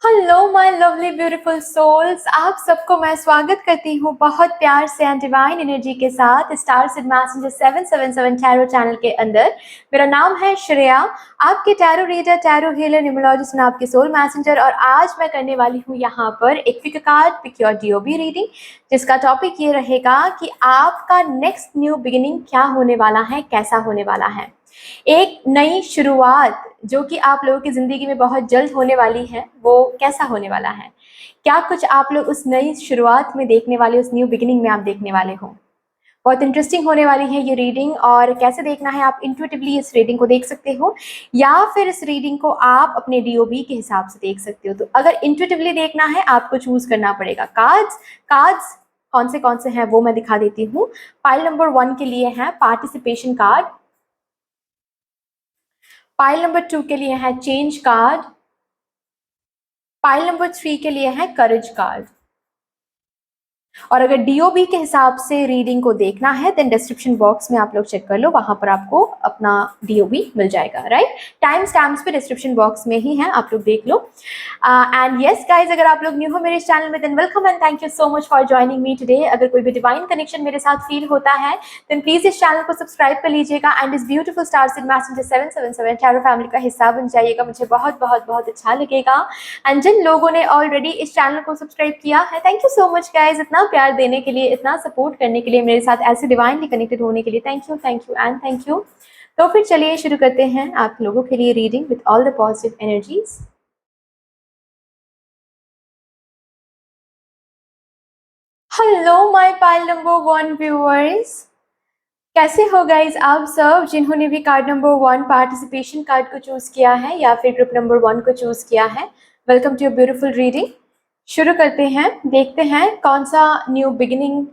Hello my lovely beautiful souls, आप सबको मैं स्वागत करती हूँ बहुत प्यार से एंड डिवाइन एनर्जी के साथ star seed messenger 777 tarot channel के अंदर। मेरा नाम है श्रेया, आपके tarot reader, tarot healer, numerologist, आपके सोल मैसेंजर। और आज मैं करने वाली हूँ यहाँ पर एक pick card, pick your DOB reading, जिसका टॉपिक ये रहेगा कि आपका नेक्स्ट न्यू बिगिनिंग क्या होने वाला है, कैसा होने वाला है। एक नई शुरुआत जो कि आप लोगों की ज़िंदगी में बहुत जल्द होने वाली है, वो कैसा होने वाला है। क्या कुछ आप लोग उस नई शुरुआत में देखने वाले, उस न्यू बिगिनिंग में आप देखने वाले हो। बहुत इंटरेस्टिंग होने वाली है ये रीडिंग। और कैसे देखना है, आप इंट्यूटिवली इस रीडिंग को देख सकते हो या फिर इस रीडिंग को आप अपने डीओबी के हिसाब से देख सकते हो। तो अगर इंट्यूटिवली देखना है, आपको चूज करना पड़ेगा कार्ड्स। कार्ड्स कौन से हैं वो मैं दिखा देती हूँ। पाइल नंबर 1 के लिए है पार्टिसिपेशन कार्ड, पाइल नंबर 2 के लिए है चेंज कार्ड, पाइल नंबर 3 के लिए है करेज कार्ड। और अगर डीओबी के हिसाब से रीडिंग को देखना है देन डिस्क्रिप्शन बॉक्स में आप लोग चेक कर लो, वहां पर आपको अपना डीओबी मिल जाएगा। राइट, टाइम स्टैम्प्स पे डिस्क्रिप्शन बॉक्स में ही है, आप लोग देख लो। एंड यस गाइज, अगर आप लोग न्यू हो मेरे चैनल में than welcome and thank you so much for joining me today. अगर कोई भी डिवाइन कनेक्शन मेरे साथ फील होता है देन प्लीज इस चैनल को सब्सक्राइब कर लीजिएगा एंड इस beautiful star seed messenger 777 tarot family का हिस्सा बन जाइएगा, मुझे बहुत बहुत बहुत अच्छा लगेगा। एंड जिन लोगों ने ऑलरेडी इस चैनल को सब्सक्राइब किया है, thank you so much guys, इतना प्यार देने के लिए, इतना सपोर्ट करने के लिए, मेरे साथ ऐसे डिवाइनली कनेक्टेड होने के लिए thank you and thank you. तो फिर चलिए शुरू करते हैं आप लोगों के लिए reading with all the positive energies. Hello my pile number 1 viewers, कैसे हो गाइज आप सब। जिन्होंने भी कार्ड नंबर 1 पार्टिसिपेशन कार्ड को चूज किया है या फिर ग्रुप नंबर 1 को चूज किया है, welcome to your beautiful reading. शुरू करते हैं, देखते हैं कौन सा न्यू बिगिनिंग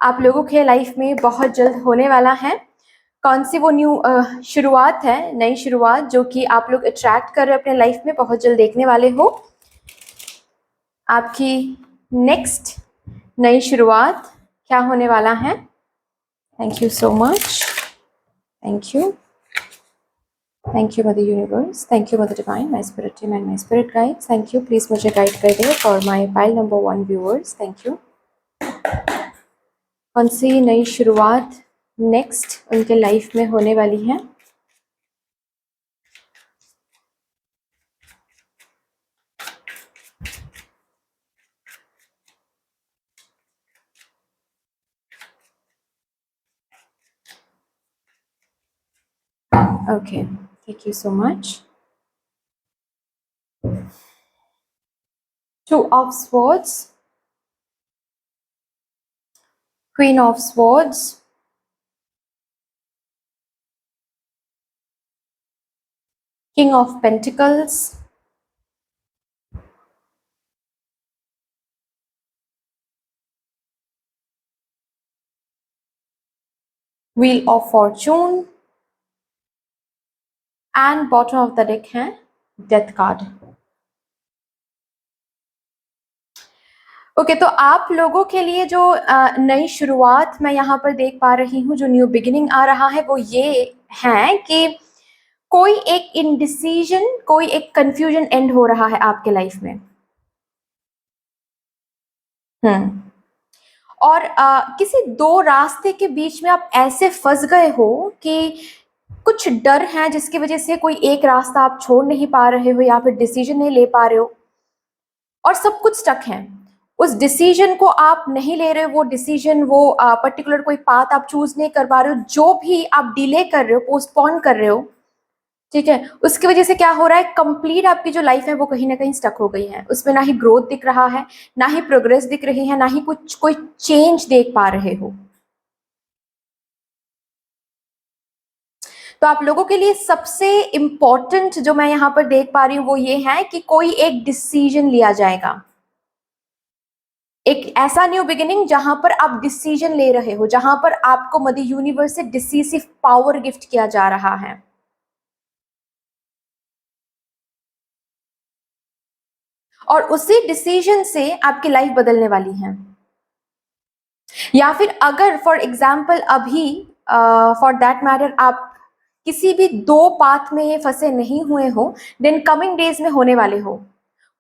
आप लोगों के लाइफ में बहुत जल्द होने वाला है। कौन सी वो न्यू शुरुआत है, नई शुरुआत जो कि आप लोग अट्रैक्ट कर रहे हो अपने लाइफ में, बहुत जल्द देखने वाले हो। आपकी नेक्स्ट नई शुरुआत क्या होने वाला है। Thank you so much, thank you, thank you mother universe, thank you mother divine, my spirit team and my spirit guides, thank you. Please मुझे गाइड कर दे for my pile number 1 viewers, thank you. कौन सी नई शुरुआत next उनके life में होने वाली है। Okay, thank you so much. Two of Swords, Queen of Swords, King of Pentacles, Wheel of Fortune and bottom of the deck है Death card. ओके, तो आप लोगों के लिए जो नई शुरुआत मैं यहाँ पर देख पा रही हूँ, जो न्यू बिगिनिंग आ रहा है, वो ये है कि कोई एक इनडिसीजन, कोई एक कंफ्यूजन एंड हो रहा है आपके लाइफ में। और किसी दो रास्ते के बीच में आप ऐसे फंस गए हो कि कुछ डर है जिसकी वजह से कोई एक रास्ता आप छोड़ नहीं पा रहे हो या फिर डिसीजन नहीं ले पा रहे हो, और सब कुछ स्टक है। उस डिसीजन को आप नहीं ले रहे हो, वो डिसीजन, वो पर्टिकुलर कोई पाथ आप चूज नहीं कर पा रहे हो, जो भी आप डिले कर रहे हो, पोस्टपोन कर रहे हो, ठीक है, उसकी वजह से क्या हो रहा है, कंप्लीट आपकी जो लाइफ है वो कहीं ना कहीं स्टक हो गई है। उसमें ना ही ग्रोथ दिख रहा है, ना ही प्रोग्रेस दिख रही है, ना ही कुछ कोई चेंज देख पा रहे हो। तो आप लोगों के लिए सबसे इंपॉर्टेंट जो मैं यहाँ पर देख पा रही हूँ वो ये है कि कोई एक डिसीजन लिया जाएगा, एक ऐसा न्यू बिगिनिंग जहां पर आप डिसीजन ले रहे हो, जहां पर आपको मदर यूनिवर्स से डिसीसिव पावर गिफ्ट किया जा रहा है। और उसी डिसीजन से आपकी लाइफ बदलने वाली है। या फिर अगर फॉर एग्जाम्पल अभी फॉर दैट मैटर आप किसी भी दो पाथ में फंसे नहीं हुए हो, देन कमिंग डेज में होने वाले हो।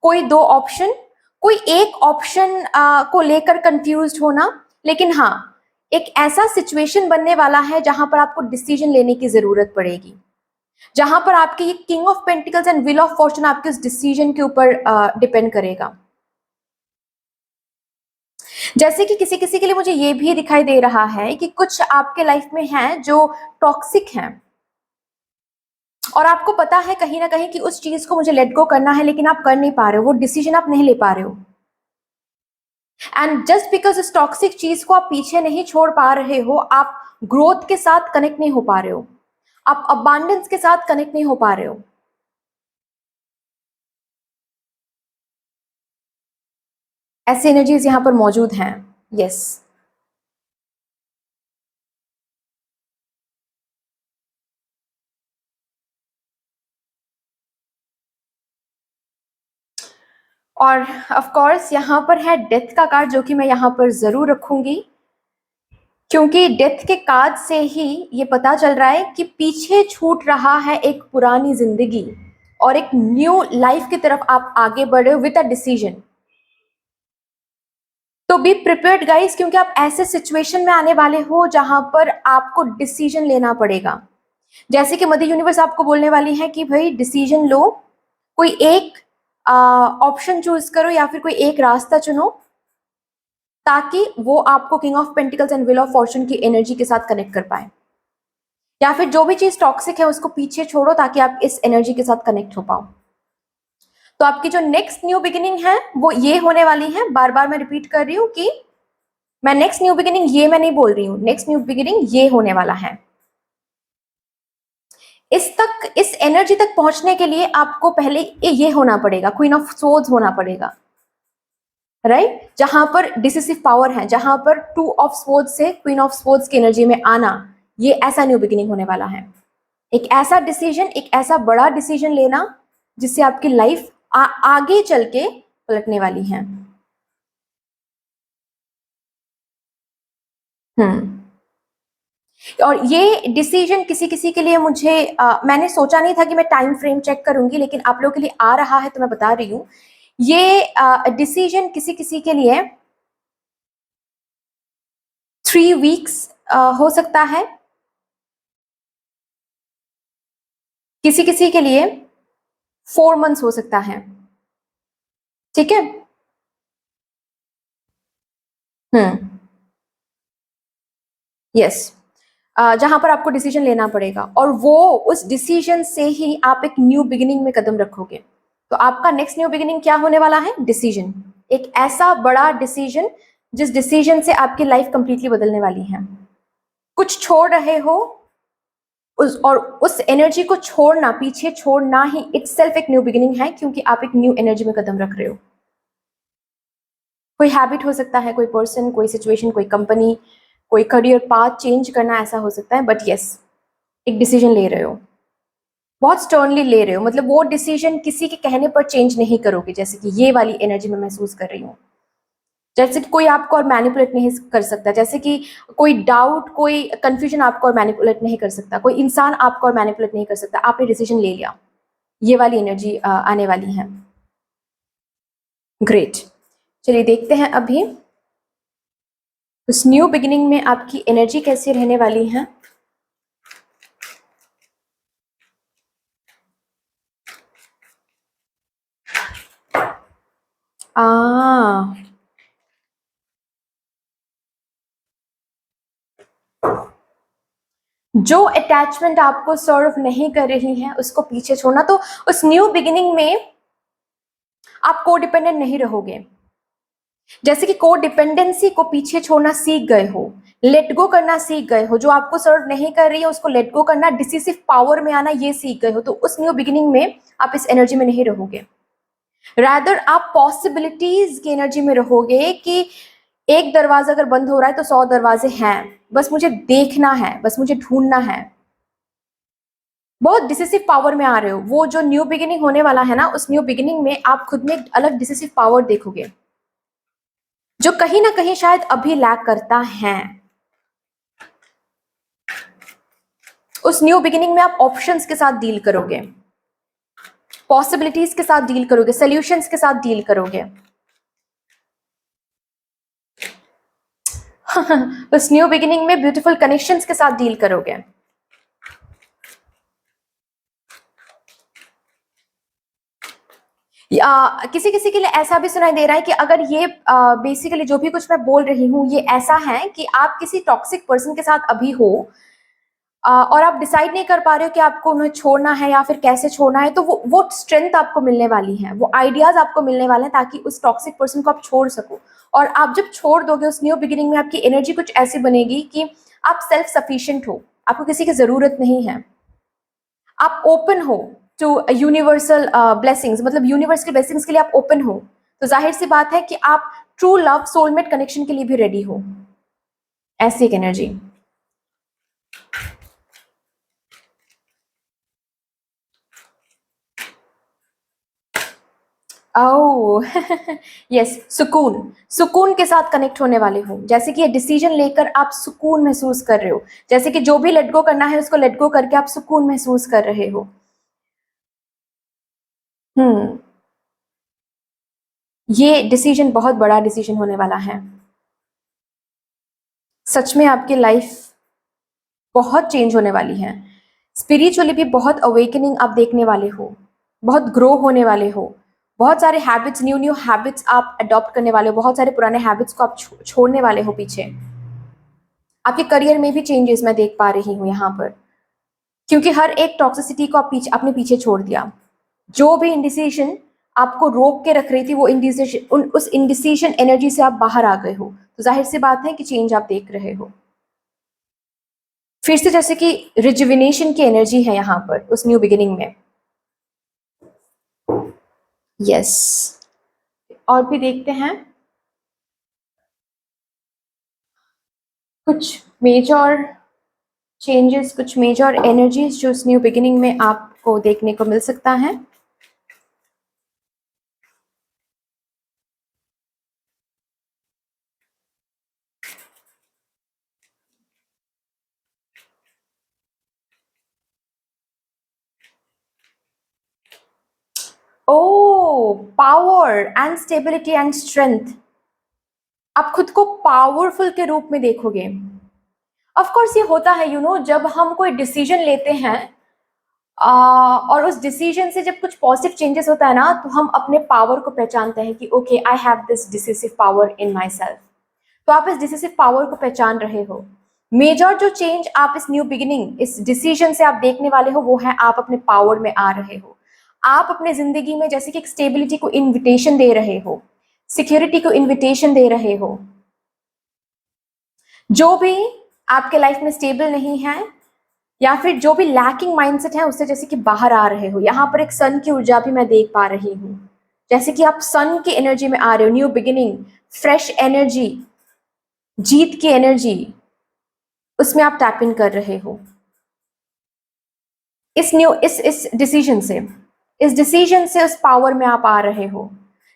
कोई दो ऑप्शन, कोई एक ऑप्शन को लेकर कंफ्यूज होना, लेकिन हाँ एक ऐसा सिचुएशन बनने वाला है जहां पर आपको डिसीजन लेने की जरूरत पड़ेगी, जहां पर आपके ये king of pentacles and wheel of Fortune आपके उस डिसीजन के ऊपर डिपेंड करेगा। जैसे कि किसी किसी के लिए मुझे ये भी दिखाई दे रहा है कि कुछ आपके लाइफ में हैं जो टॉक्सिक हैं, और आपको पता है कहीं ना कहीं कि उस चीज को मुझे लेट गो करना है, लेकिन आप कर नहीं पा रहे हो, वो डिसीजन आप नहीं ले पा रहे हो। एंड जस्ट बिकॉज इस टॉक्सिक चीज को आप पीछे नहीं छोड़ पा रहे हो, आप ग्रोथ के साथ कनेक्ट नहीं हो पा रहे हो, आप अबांडेंस के साथ कनेक्ट नहीं हो पा रहे हो। ऐसी एनर्जीज यहां पर मौजूद हैं। यस, और ऑफ कोर्स यहाँ पर है डेथ का कार्ड, जो कि मैं यहाँ पर जरूर रखूंगी, क्योंकि डेथ के कार्ड से ही ये पता चल रहा है कि पीछे छूट रहा है एक पुरानी जिंदगी और एक न्यू लाइफ की तरफ आप आगे बढ़े विद अ डिसीजन। तो बी प्रिपेयर्ड गाइस, क्योंकि आप ऐसे सिचुएशन में आने वाले हो जहां पर आपको डिसीजन लेना पड़ेगा। जैसे कि मदर यूनिवर्स आपको बोलने वाली है कि भाई डिसीजन लो, कोई एक ऑप्शन चूज करो या फिर कोई एक रास्ता चुनो, ताकि वो आपको king of pentacles and wheel of Fortune की एनर्जी के साथ कनेक्ट कर पाए, या फिर जो भी चीज टॉक्सिक है उसको पीछे छोड़ो ताकि आप इस एनर्जी के साथ कनेक्ट हो पाओ। तो आपकी जो नेक्स्ट न्यू बिगिनिंग है वो ये होने वाली है। बार बार मैं रिपीट कर रही हूँ कि मैं नेक्स्ट न्यू बिगिनिंग ये मैं नहीं बोल रही हूँ, नेक्स्ट न्यू बिगिनिंग ये होने वाला है। इस एनर्जी तक पहुंचने के लिए आपको पहले ये होना पड़ेगा, क्वीन ऑफ सोर्ड्स होना पड़ेगा, राइट? जहां पर डिसिसिव पावर है, जहां पर टू ऑफ सोर्ड्स से क्वीन ऑफ सोर्ड्स की एनर्जी में आना, ये ऐसा न्यू बिगिनिंग होने वाला है। एक ऐसा डिसीजन, एक ऐसा बड़ा डिसीजन लेना जिससे आपकी लाइफ आगे चल के पलटने वाली है। और ये डिसीजन किसी किसी के लिए मुझे मैंने सोचा नहीं था कि मैं टाइम फ्रेम चेक करूंगी, लेकिन आप लोगों के लिए आ रहा है तो मैं बता रही हूँ। ये डिसीजन किसी किसी के लिए 3 वीक्स हो सकता है, किसी किसी के लिए 4 मंथ्स हो सकता है। ठीक है। हम्म, यस। जहां पर आपको डिसीजन लेना पड़ेगा और वो उस डिसीजन से ही आप एक न्यू बिगिनिंग में कदम रखोगे। तो आपका नेक्स्ट न्यू बिगिनिंग क्या होने वाला है? डिसीजन, एक ऐसा बड़ा डिसीजन जिस डिसीजन से आपकी लाइफ कंप्लीटली बदलने वाली है। कुछ छोड़ रहे हो और उस एनर्जी को छोड़ना, पीछे छोड़ना ही इटसेल्फ एक न्यू बिगिनिंग है, क्योंकि आप एक न्यू एनर्जी में कदम रख रहे हो। कोई हैबिट हो सकता है, कोई पर्सन, कोई सिचुएशन, कोई कंपनी, कोई करियर पाथ चेंज करना, ऐसा हो सकता है। बट यस, एक डिसीजन ले रहे हो, बहुत स्टर्नली ले रहे हो, मतलब वो डिसीजन किसी के कहने पर चेंज नहीं करोगे, जैसे कि ये वाली एनर्जी में महसूस कर रही हूँ। जैसे कि कोई आपको और मैनिपुलेट नहीं कर सकता, जैसे कि कोई डाउट, कोई कंफ्यूजन आपको और मैनिपुलेट नहीं कर सकता, कोई इंसान आपको और मैनिपुलेट नहीं कर सकता, आपने डिसीजन ले लिया। ये वाली एनर्जी आने वाली है। ग्रेट, चलिए देखते हैं अभी उस न्यू बिगिनिंग में आपकी एनर्जी कैसी रहने वाली है। जो अटैचमेंट आपको सर्व नहीं कर रही है उसको पीछे छोड़ना। तो उस न्यू बिगिनिंग में आप को डिपेंडेंट नहीं रहोगे। जैसे कि को डिपेंडेंसी को पीछे छोड़ना सीख गए हो, लेट गो करना सीख गए हो, जो आपको सर्व नहीं कर रही है उसको लेट गो करना, डिसिसिव पावर में आना, ये सीख गए हो। तो उस न्यू बिगिनिंग में आप इस एनर्जी में नहीं रहोगे, रादर आप पॉसिबिलिटीज की एनर्जी में रहोगे कि एक दरवाजा अगर बंद हो रहा है तो 100 दरवाजे हैं, बस मुझे देखना है, बस मुझे ढूंढना है। बहुत डिसिसिव पावर में आ रहे हो। वो जो न्यू बिगिनिंग होने वाला है ना, उस न्यू बिगिनिंग में आप खुद में एक अलग डिसिसिव पावर देखोगे, जो कहीं ना कहीं शायद अभी लैक करता है। उस न्यू बिगिनिंग में आप ऑप्शंस के साथ डील करोगे, पॉसिबिलिटीज के साथ डील करोगे, सॉल्यूशंस के साथ डील करोगे। उस न्यू बिगिनिंग में ब्यूटीफुल कनेक्शंस के साथ डील करोगे। किसी किसी के लिए ऐसा भी सुनाई दे रहा है कि अगर ये बेसिकली जो भी कुछ मैं बोल रही हूँ ये ऐसा है कि आप किसी टॉक्सिक पर्सन के साथ अभी हो और आप डिसाइड नहीं कर पा रहे हो कि आपको उन्हें छोड़ना है या फिर कैसे छोड़ना है, तो वो स्ट्रेंथ आपको मिलने वाली है, वो आइडियाज आपको मिलने वाले हैं ताकि उस टॉक्सिक पर्सन को आप छोड़ सको। और आप जब छोड़ दोगे उस न्यू बिगिनिंग में आपकी एनर्जी कुछ ऐसी बनेगी कि आप सेल्फ सफिशिएंट हो, आपको किसी की जरूरत नहीं है, आप ओपन हो टू यूनिवर्सल ब्लेसिंग्स, मतलब यूनिवर्स के ब्लेसिंग्स के लिए आप ओपन हो, तो जाहिर सी बात है कि आप ट्रू लव सोलमेट कनेक्शन के लिए भी रेडी हो। ऐसी एक एनर्जी। ओह यस, सुकून, सुकून के साथ कनेक्ट होने वाले हो। जैसे कि ये डिसीजन लेकर आप सुकून महसूस कर रहे हो, जैसे कि जो भी लेट गो करना है उसको लेट गो करके आप सुकून महसूस कर रहे हो। ये डिसीजन बहुत बड़ा डिसीजन होने वाला है। सच में आपकी लाइफ बहुत चेंज होने वाली है। स्पिरिचुअली भी बहुत अवेकनिंग आप देखने वाले हो, बहुत ग्रो होने वाले हो, बहुत सारे हैबिट्स, न्यू न्यू हैबिट्स आप अडॉप्ट करने वाले हो, बहुत सारे पुराने हैबिट्स को आप छोड़ने वाले हो पीछे। आपके करियर में भी चेंजेस मैं देख पा रही हूँ यहाँ पर, क्योंकि हर एक टॉक्सिसिटी को आप अपने पीछे छोड़ दिया। जो भी इंडिसीजन आपको रोक के रख रही थी वो इंडिसीजन, उस इंडिसीजन एनर्जी से आप बाहर आ गए हो, तो जाहिर सी बात है कि चेंज आप देख रहे हो। फिर से जैसे कि रिजुविनेशन की एनर्जी है यहाँ पर उस न्यू बिगिनिंग में। यस, और भी देखते हैं कुछ मेजर चेंजेस, कुछ मेजर एनर्जीज जो उस न्यू बिगिनिंग में आपको देखने को मिल सकता है। Oh, power and stability and strength. आप खुद को पावरफुल के रूप में देखोगे। ऑफ कोर्स ये होता है, जब हम कोई डिसीजन लेते हैं और उस डिसीजन से जब कुछ पॉजिटिव चेंजेस होता है ना, तो हम अपने पावर को पहचानते हैं कि okay, I have this decisive power in my self. तो आप इस डिसिसिव पावर को पहचान रहे हो। मेजर जो चेंज आप इस न्यू बिगिनिंग, इस डिसीजन से आप देखने वाले हो, वो है आप अपने पावर में आ रहे हो। आप अपने जिंदगी में जैसे कि एक स्टेबिलिटी को इन्विटेशन दे रहे हो, सिक्योरिटी को इन्विटेशन दे रहे हो। जो भी आपके लाइफ में स्टेबल नहीं है या फिर जो भी लैकिंग माइंडसेट है उससे जैसे कि बाहर आ रहे हो। यहाँ पर एक सन की ऊर्जा भी मैं देख पा रही हूँ, जैसे कि आप सन की एनर्जी में आ रहे हो। न्यू बिगिनिंग, फ्रेश एनर्जी, जीत की एनर्जी, उसमें आप टैप इन कर रहे हो इस डिसीजन से, इस डिसीजन से उस पावर में आप आ रहे हो।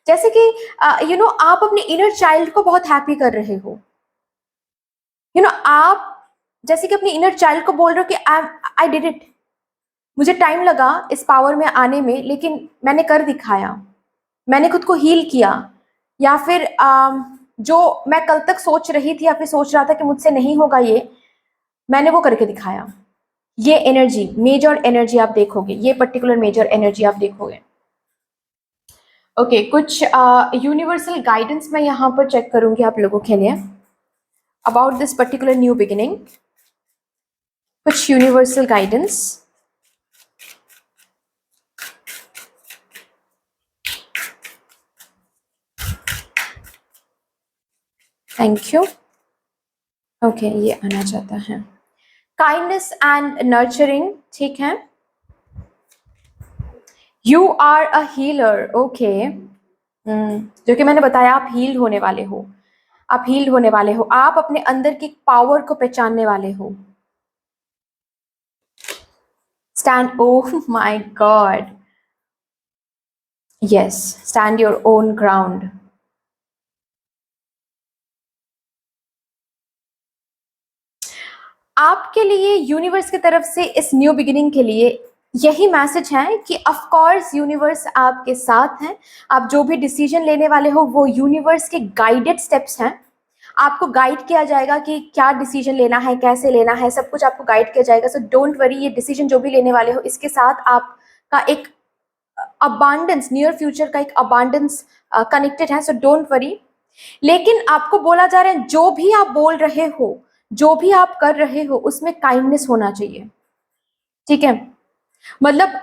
जैसे कि आप अपने इनर चाइल्ड को बहुत हैप्पी कर रहे हो। आप जैसे कि अपनी इनर चाइल्ड को बोल रहे हो कि आई डिड इट, मुझे टाइम लगा इस पावर में आने में, लेकिन मैंने कर दिखाया, मैंने खुद को हील किया। या फिर जो मैं कल तक सोच रही थी या फिर सोच रहा था कि मुझसे नहीं होगा ये, मैंने वो करके दिखाया। ये एनर्जी, मेजर एनर्जी आप देखोगे, ये पर्टिकुलर मेजर एनर्जी आप देखोगे। ओके, कुछ यूनिवर्सल गाइडेंस मैं यहाँ पर चेक करूंगी आप लोगों के लिए about this particular new beginning. कुछ universal guidance. Thank you. Okay, ये आना चाहता है। काइंडनेस एंड नर्चरिंग, ठीक है। You are a healer, okay. जो कि मैंने बताया, आप हील होने वाले हो, आप हील होने वाले हो, आप अपने अंदर की पावर को पहचानने वाले हो। Stand, oh my God, yes, stand your own ground. आपके लिए यूनिवर्स की तरफ से इस न्यू बिगिनिंग के लिए यही मैसेज है कि ऑफ कोर्स यूनिवर्स आपके साथ है। आप जो भी डिसीजन लेने वाले हो वो यूनिवर्स के गाइडेड स्टेप्स हैं। आपको गाइड किया जाएगा कि क्या डिसीजन लेना है, कैसे लेना है, सब कुछ आपको गाइड किया जाएगा। सो डोंट वरी, ये डिसीजन जो भी लेने वाले हो इसके साथ आपका एक अबांडेंस, नियर फ्यूचर का एक अबांडेंस कनेक्टेड है। सो डोंट वरी। लेकिन आपको बोला जा रहा है जो भी आप बोल रहे हो, जो भी आप कर रहे हो, उसमें काइंडनेस होना चाहिए। ठीक है, मतलब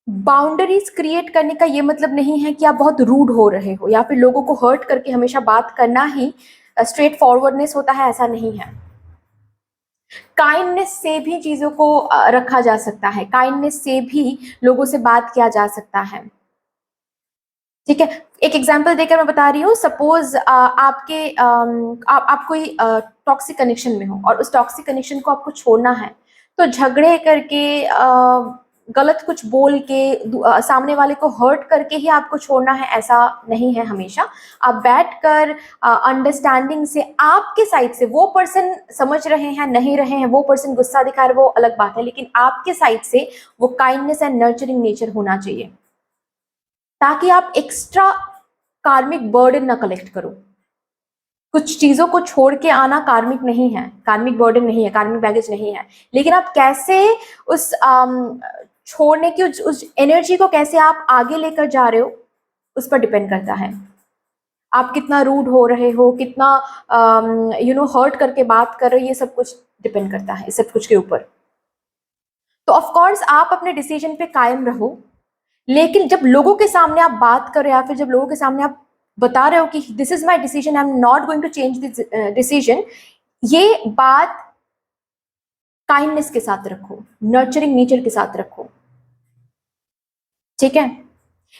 बाउंड्रीज क्रिएट करने का ये मतलब नहीं है कि आप बहुत रूड हो रहे हो या फिर लोगों को हर्ट करके हमेशा बात करना ही स्ट्रेट फॉरवर्डनेस होता है, ऐसा नहीं है। काइंडनेस से भी चीजों को रखा जा सकता है, काइंडनेस से भी लोगों से बात किया जा सकता है। ठीक है, एक एग्जांपल देकर मैं बता रही हूँ। सपोज आपके आप कोई टॉक्सिक कनेक्शन में हो और उस टॉक्सिक कनेक्शन को आपको छोड़ना है, तो झगड़े करके गलत कुछ बोल के सामने वाले को हर्ट करके ही आपको छोड़ना है, ऐसा नहीं है। हमेशा आप बैठकर अंडरस्टैंडिंग से, आपके साइड से, वो पर्सन समझ रहे हैं नहीं रहे हैं, वो पर्सन गुस्सा दिखा रहे, वो अलग बात है, लेकिन आपके साइड से वो काइंडनेस एंड नर्चरिंग नेचर होना चाहिए, ताकि आप एक्स्ट्रा कार्मिक बर्डन ना कलेक्ट करो। कुछ चीजों को छोड़ के आना कार्मिक नहीं है, कार्मिक बर्डन नहीं है, कार्मिक बैगेज नहीं है, लेकिन आप कैसे उस छोड़ने की उस एनर्जी को कैसे आप आगे लेकर जा रहे हो, उस पर डिपेंड करता है। आप कितना रूड हो रहे हो, कितना हर्ट करके बात कर रहे हो, ये सब कुछ डिपेंड करता है, इस सब कुछ के ऊपर। तो ऑफ कोर्स आप अपने डिसीजन पे कायम रहो, लेकिन जब लोगों के सामने आप बात कर रहे हो या फिर जब लोगों के सामने आप बता रहे हो कि this is my decision, I am not going to change this decision, ये बात काइंडनेस के साथ रखो, नर्चरिंग नेचर के साथ रखो। ठीक है,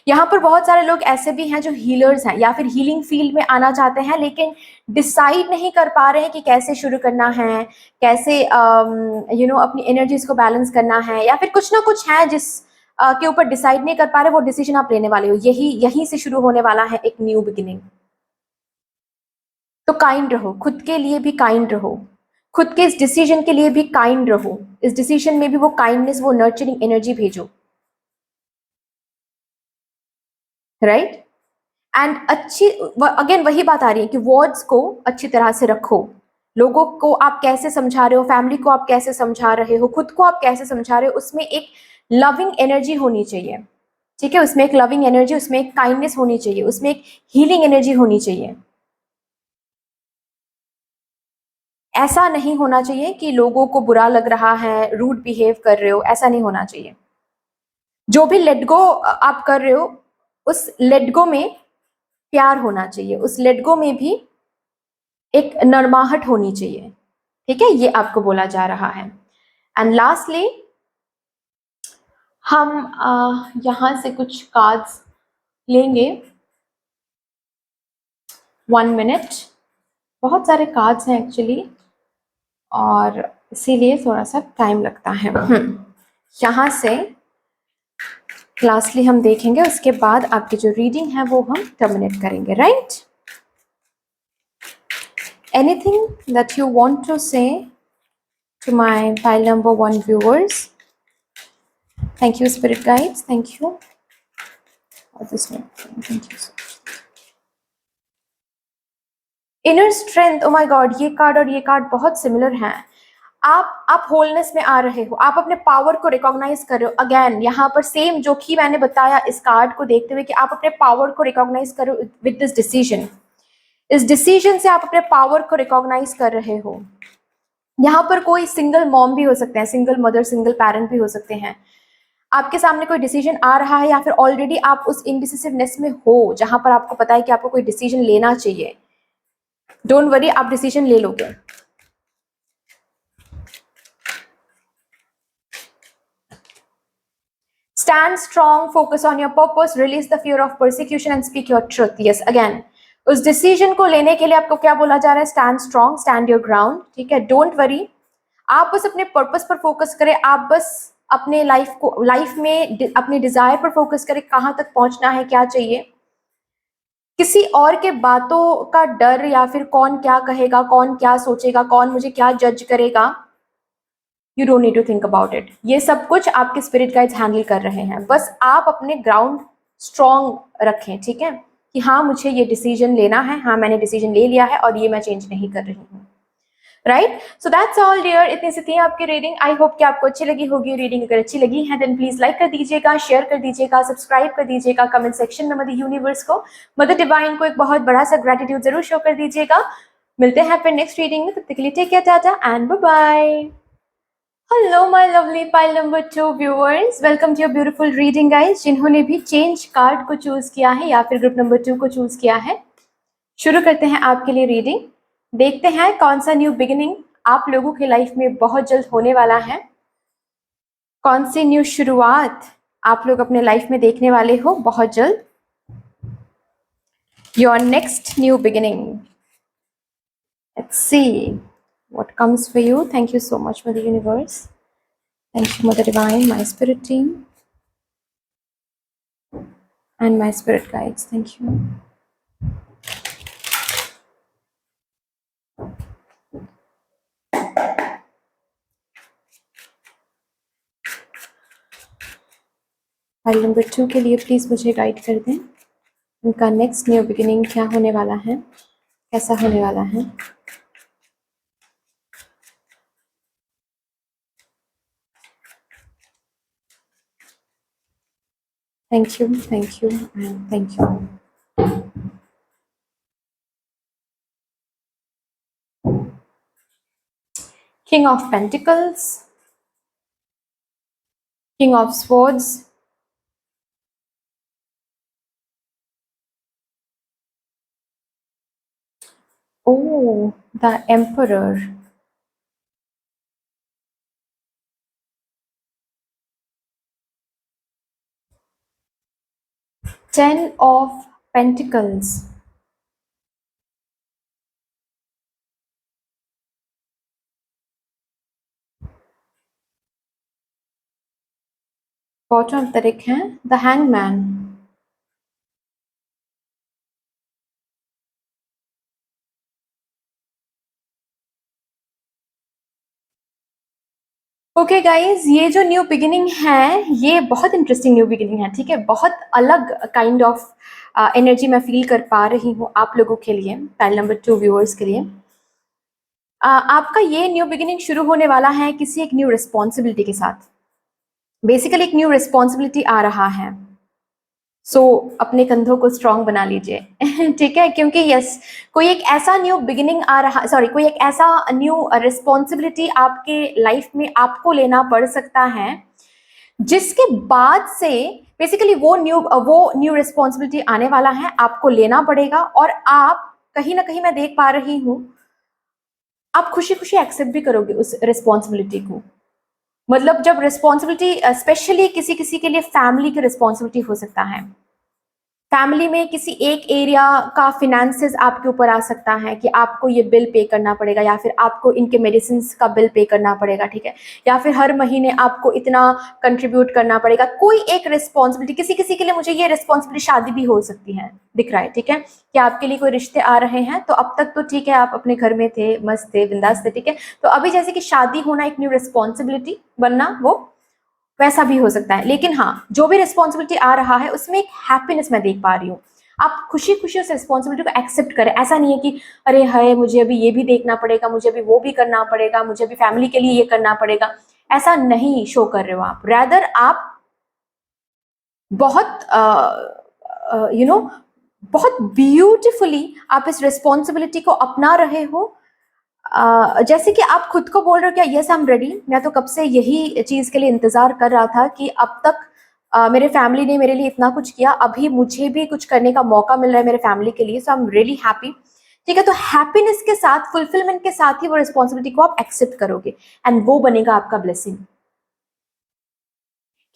यहाँ पर बहुत सारे लोग ऐसे भी हैं जो हीलर्स हैं या फिर हीलिंग फील्ड में आना चाहते हैं, लेकिन डिसाइड नहीं कर पा रहे हैं कि कैसे शुरू करना है, कैसे अपनी एनर्जीज को बैलेंस करना है, या फिर कुछ ना कुछ है जिस के ऊपर डिसाइड नहीं कर पा रहे। वो डिसीजन आप लेने वाले हो, यहीं से शुरू होने वाला है एक न्यू बिगिनिंग। तो काइंड रहो, खुद के लिए भी काइंड रहो, खुद के इस डिसीजन के लिए भी काइंड रहो, इस डिसीजन में भी वो काइंडनेस, वो नर्चरिंग एनर्जी भेजो। राइट एंड अगेन वही बात आ रही है कि वर्ड्स को अच्छी तरह से रखो। लोगों को आप कैसे समझा रहे हो, फैमिली को आप कैसे समझा रहे हो, खुद को आप कैसे समझा रहे हो, उसमें एक लविंग एनर्जी होनी चाहिए। ठीक है, उसमें एक लविंग एनर्जी, उसमें एक काइंडनेस होनी चाहिए, उसमें एक हीलिंग एनर्जी होनी चाहिए। ऐसा नहीं होना चाहिए कि लोगों को बुरा लग रहा है, रूड बिहेव कर रहे हो, ऐसा नहीं होना चाहिए। जो भी लेट गो आप कर रहे हो, उस लेट गो में प्यार होना चाहिए, उस लेट गो में भी एक नरमाहट होनी चाहिए। ठीक है, ये आपको बोला जा रहा है। एंड लास्टली हम यहाँ से कुछ कार्ड्स लेंगे। 1 मिनट, बहुत सारे कार्ड्स हैं एक्चुअली और इसीलिए थोड़ा सा टाइम लगता है। यहाँ से लास्टली हम देखेंगे, उसके बाद आपकी जो रीडिंग है वो हम टर्मिनेट करेंगे। Right, anything that you want to say to my pile number 1 viewers? Thank you, spirit guides. Thank you. Thank you so much. Inner strength, O my God, ये कार्ड और ये कार्ड बहुत similar हैं। आप wholeness में आ रहे हो, आप अपने पावर को रिकॉग्नाइज कर रहे हो। अगेन यहाँ पर सेम जो कि मैंने बताया इस कार्ड को देखते हुए कि आप अपने पावर को रिकॉग्नाइज करो विद दिस डिसीजन। इस डिसीजन से आप अपने पावर को रिकॉग्नाइज कर रहे हो। यहाँ पर कोई सिंगल मॉम भी हो सकते हैं, सिंगल मदर, सिंगल पेरेंट भी हो सकते हैं। आपके सामने कोई डिसीजन आ रहा है या फिर ऑलरेडी आप उस इनडिसिसिवनेस में हो जहां पर आपको पता है कि आपको कोई डिसीजन लेना चाहिए। डोंट वरी, आप डिसीजन ले लोगे। Stand strong, focus on your purpose, release the fear of persecution and speak your truth. Yes, again, उस डिसीजन को लेने के लिए आपको क्या बोला जा रहा है? Stand strong, stand your ground. ठीक है, डोंट वरी, आप बस अपने पर्पस पर फोकस करें, आप बस अपने लाइफ में अपने डिजायर पर फोकस करें, कहाँ तक पहुंचना है, क्या चाहिए। किसी और के बातों का डर या फिर कौन क्या कहेगा, कौन क्या सोचेगा, कौन मुझे क्या जज करेगा, you don't need to think about it. ये सब कुछ आपके स्पिरिट गाइड्स हैंडल कर रहे हैं, बस आप अपने ग्राउंड स्ट्रॉन्ग रखें, ठीक है, कि हाँ मुझे ये डिसीजन लेना है, हाँ मैंने डिसीजन ले लिया है और ये मैं चेंज नहीं कर रही हूँ। Right, so that's all dear, इतनी सी थी आपकी रीडिंग। आई होप कि आपको अच्छी लगी होगी रीडिंग। अगर अच्छी लगी है देन प्लीज लाइक कर दीजिएगा, शेयर कर दीजिएगा, सब्सक्राइब कर दीजिएगा, कमेंट सेक्शन में मदर यूनिवर्स को, मदर डिवाइन को एक बहुत बड़ा सा ग्रेटिट्यूड जरूर शो कर दीजिएगा। मिलते हैं फिर नेक्स्ट रीडिंग में, तब तक के लिए take care, tata and bye bye. Hello my lovely pile number 2 viewers, welcome to your beautiful reading guys. जिन्होंने भी चेंज कार्ड को चूज किया है या फिर ग्रुप नंबर 2 को चूज किया है, शुरू करते हैं आपके लिए रीडिंग। देखते हैं कौन सा न्यू बिगिनिंग आप लोगों के लाइफ में बहुत जल्द होने वाला है, कौन सी न्यू शुरुआत आप लोग अपने लाइफ में देखने वाले हो बहुत जल्द। Your next new beginning, let's see what comes for you. Thank you so much, Mother Universe. Thank you, Mother Divine, my spirit team, and my spirit guides. Thank you. File number 2 के लिए please मुझे guide कर दें, उनका next new beginning क्या होने वाला है, कैसा होने वाला है। Thank you, and thank you. King of Pentacles, King of Swords, oh, the Emperor, Ten of Pentacles, bottom of the deck है the Hangman, ओके गाइज, ये जो न्यू बिगिनिंग है ये बहुत इंटरेस्टिंग न्यू बिगिनिंग है, ठीक है, बहुत अलग काइंड ऑफ एनर्जी मैं फील कर पा रही हूँ आप लोगों के लिए, पाइल नंबर 2 व्यूअर्स के लिए। आपका ये न्यू बिगिनिंग शुरू होने वाला है किसी एक न्यू रिस्पॉन्सिबिलिटी के साथ। बेसिकली एक न्यू रिस्पॉन्सिबिलिटी आ रहा है, सो अपने कंधों को स्ट्रांग बना लीजिए ठीक है, क्योंकि यस कोई एक ऐसा न्यू बिगिनिंग आ रहा, सॉरी कोई एक ऐसा न्यू रिस्पॉन्सिबिलिटी आपके लाइफ में आपको लेना पड़ सकता है, जिसके बाद से बेसिकली वो न्यू रिस्पॉन्सिबिलिटी आने वाला है, आपको लेना पड़ेगा और आप कहीं ना कहीं मैं देख पा रही हूँ आप खुशी खुशी एक्सेप्ट भी करोगे उस रिस्पॉन्सिबिलिटी को। मतलब जब रिस्पॉन्सिबिलिटी स्पेशली किसी किसी के लिए फैमिली की रिस्पॉन्सिबिलिटी हो सकता है, फैमिली में किसी एक एरिया का फिनेंसेस आपके ऊपर आ सकता है कि आपको ये बिल पे करना पड़ेगा या फिर आपको इनके मेडिसिन का बिल पे करना पड़ेगा, ठीक है, या फिर हर महीने आपको इतना कंट्रीब्यूट करना पड़ेगा, कोई एक रिस्पॉन्सिबिलिटी। किसी किसी के लिए मुझे ये रिस्पॉन्सिबिलिटी शादी भी हो सकती है, दिख रहा है, ठीक है, कि आपके लिए कोई रिश्ते आ रहे हैं, तो अब तक तो ठीक है आप अपने घर में थे, मस्त थे, बिंदास थे, ठीक है, तो अभी जैसे कि शादी होना, एक न्यू रिस्पॉन्सिबिलिटी बनना, वो वैसा भी हो सकता है। लेकिन हाँ, जो भी रिस्पॉन्सिबिलिटी आ रहा है उसमें एक हैप्पीनेस मैं देख पा रही हूँ, आप खुशी खुशी उस रिस्पॉन्सिबिलिटी को एक्सेप्ट करें। ऐसा नहीं है कि अरे हाय मुझे अभी ये भी देखना पड़ेगा, मुझे अभी वो भी करना पड़ेगा, मुझे अभी फैमिली के लिए ये करना पड़ेगा, ऐसा नहीं शो कर रहे हो आप। रैदर आप बहुत बहुत ब्यूटिफुली आप इस रिस्पॉन्सिबिलिटी को अपना रहे हो। जैसे कि आप खुद को बोल रहे हो क्या, यस आई एम रेडी, मैं तो कब से यही चीज़ के लिए इंतज़ार कर रहा था कि अब तक मेरे फैमिली ने मेरे लिए इतना कुछ किया, अभी मुझे भी कुछ करने का मौका मिल रहा है मेरे फैमिली के लिए, सो आई एम रियली हैप्पी, ठीक है। तो हैप्पीनेस के साथ, फुलफिलमेंट के साथ ही वो रिस्पॉन्सिबिलिटी को आप एक्सेप्ट करोगे एंड वो बनेगा आपका ब्लेसिंग।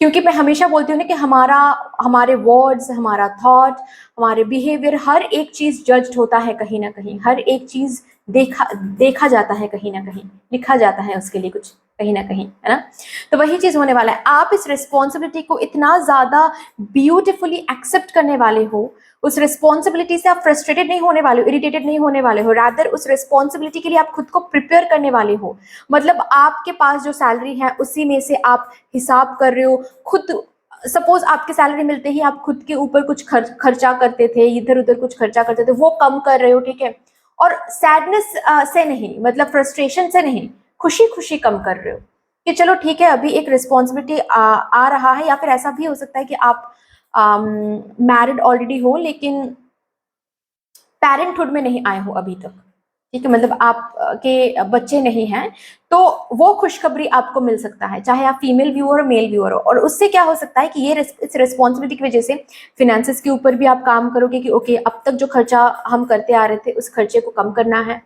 क्योंकि मैं हमेशा बोलती हूँ ना कि हमारे वर्ड्स, हमारा थॉट, हमारे बिहेवियर, हर एक चीज़ जज्ड होता है कहीं ना कहीं, हर एक चीज़ देखा जाता है कहीं ना कहीं, लिखा जाता है उसके लिए कुछ कहीं ना कहीं, है ना। तो वही चीज़ होने वाला है, आप इस रिस्पॉन्सिबिलिटी को इतना ज़्यादा ब्यूटिफुली एक्सेप्ट करने वाले हो, उस रिस्पॉन्सिबिलिटी से आप फ्रस्ट्रेटेड नहीं होने वाले हो, इरिटेटेड नहीं होने वाले हो, रादर उस रिस्पॉन्सिबिलिटी के लिए आप खुद को प्रिपेयर करने वाले हो। मतलब आपके पास जो सैलरी है उसी में से आप हिसाब कर रहे हो खुद। सपोज आपकी सैलरी मिलते ही आप खुद के ऊपर कुछ खर्चा करते थे, इधर उधर कुछ खर्चा करते थे, वो कम कर रहे हो, ठीक है। और सैडनेस से नहीं, मतलब फ्रस्ट्रेशन से नहीं, खुशी खुशी कम कर रहे हो कि चलो ठीक है अभी एक रिस्पॉन्सिबिलिटी आ रहा है। या फिर ऐसा भी हो सकता है कि आप मैरिड ऑलरेडी हो लेकिन पेरेंटहुड में नहीं आए हो अभी तक, ठीक है, मतलब आप के बच्चे नहीं हैं, तो वो खुशखबरी आपको मिल सकता है, चाहे आप फीमेल व्यूअर हो मेल व्यूअर हो। और उससे क्या हो सकता है कि ये इस रिस्पॉन्सिबिलिटी की वजह से फिनेंसेस के ऊपर भी आप काम करोगे कि ओके अब तक जो खर्चा हम करते आ रहे थे उस खर्चे को कम करना है,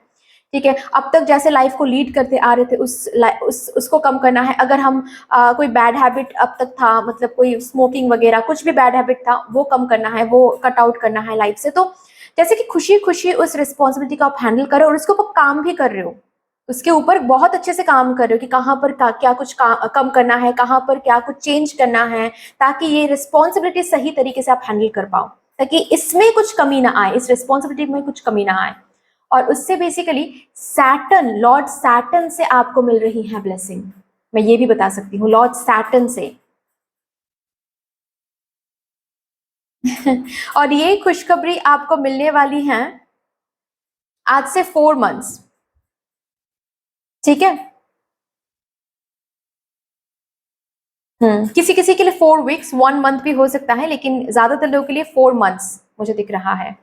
ठीक है। अब तक जैसे लाइफ को लीड करते आ रहे थे उसको कम करना है। अगर हम कोई बैड हैबिट अब तक था, मतलब कोई स्मोकिंग वगैरह कुछ भी बैड हैबिट था, वो कम करना है, वो कट आउट करना है लाइफ से। तो जैसे कि खुशी खुशी उस रिस्पॉन्सिबिलिटी को आप हैंडल करो और उसके ऊपर काम भी कर रहे हो, उसके ऊपर बहुत अच्छे से काम कर रहे हो कि कहाँ पर क्या कुछ कम करना है, कहाँ पर क्या कुछ चेंज करना है, ताकि ये रिस्पॉन्सिबिलिटी सही तरीके से आप हैंडल कर पाओ, ताकि इसमें कुछ कमी ना आए, इस रिस्पॉन्सिबिलिटी में कुछ कमी ना आए। और उससे बेसिकली सैटर्न, लॉर्ड सैटर्न से आपको मिल रही है ब्लेसिंग। मैं ये भी बता सकती हूँ, लॉर्ड सैटर्न से। और ये खुशखबरी आपको मिलने वाली है आज से 4 मंथ्स, ठीक है। किसी किसी के लिए 4 वीक्स, 1 मंथ भी हो सकता है, लेकिन ज्यादातर लोगों के लिए 4 मंथ्स मुझे दिख रहा है।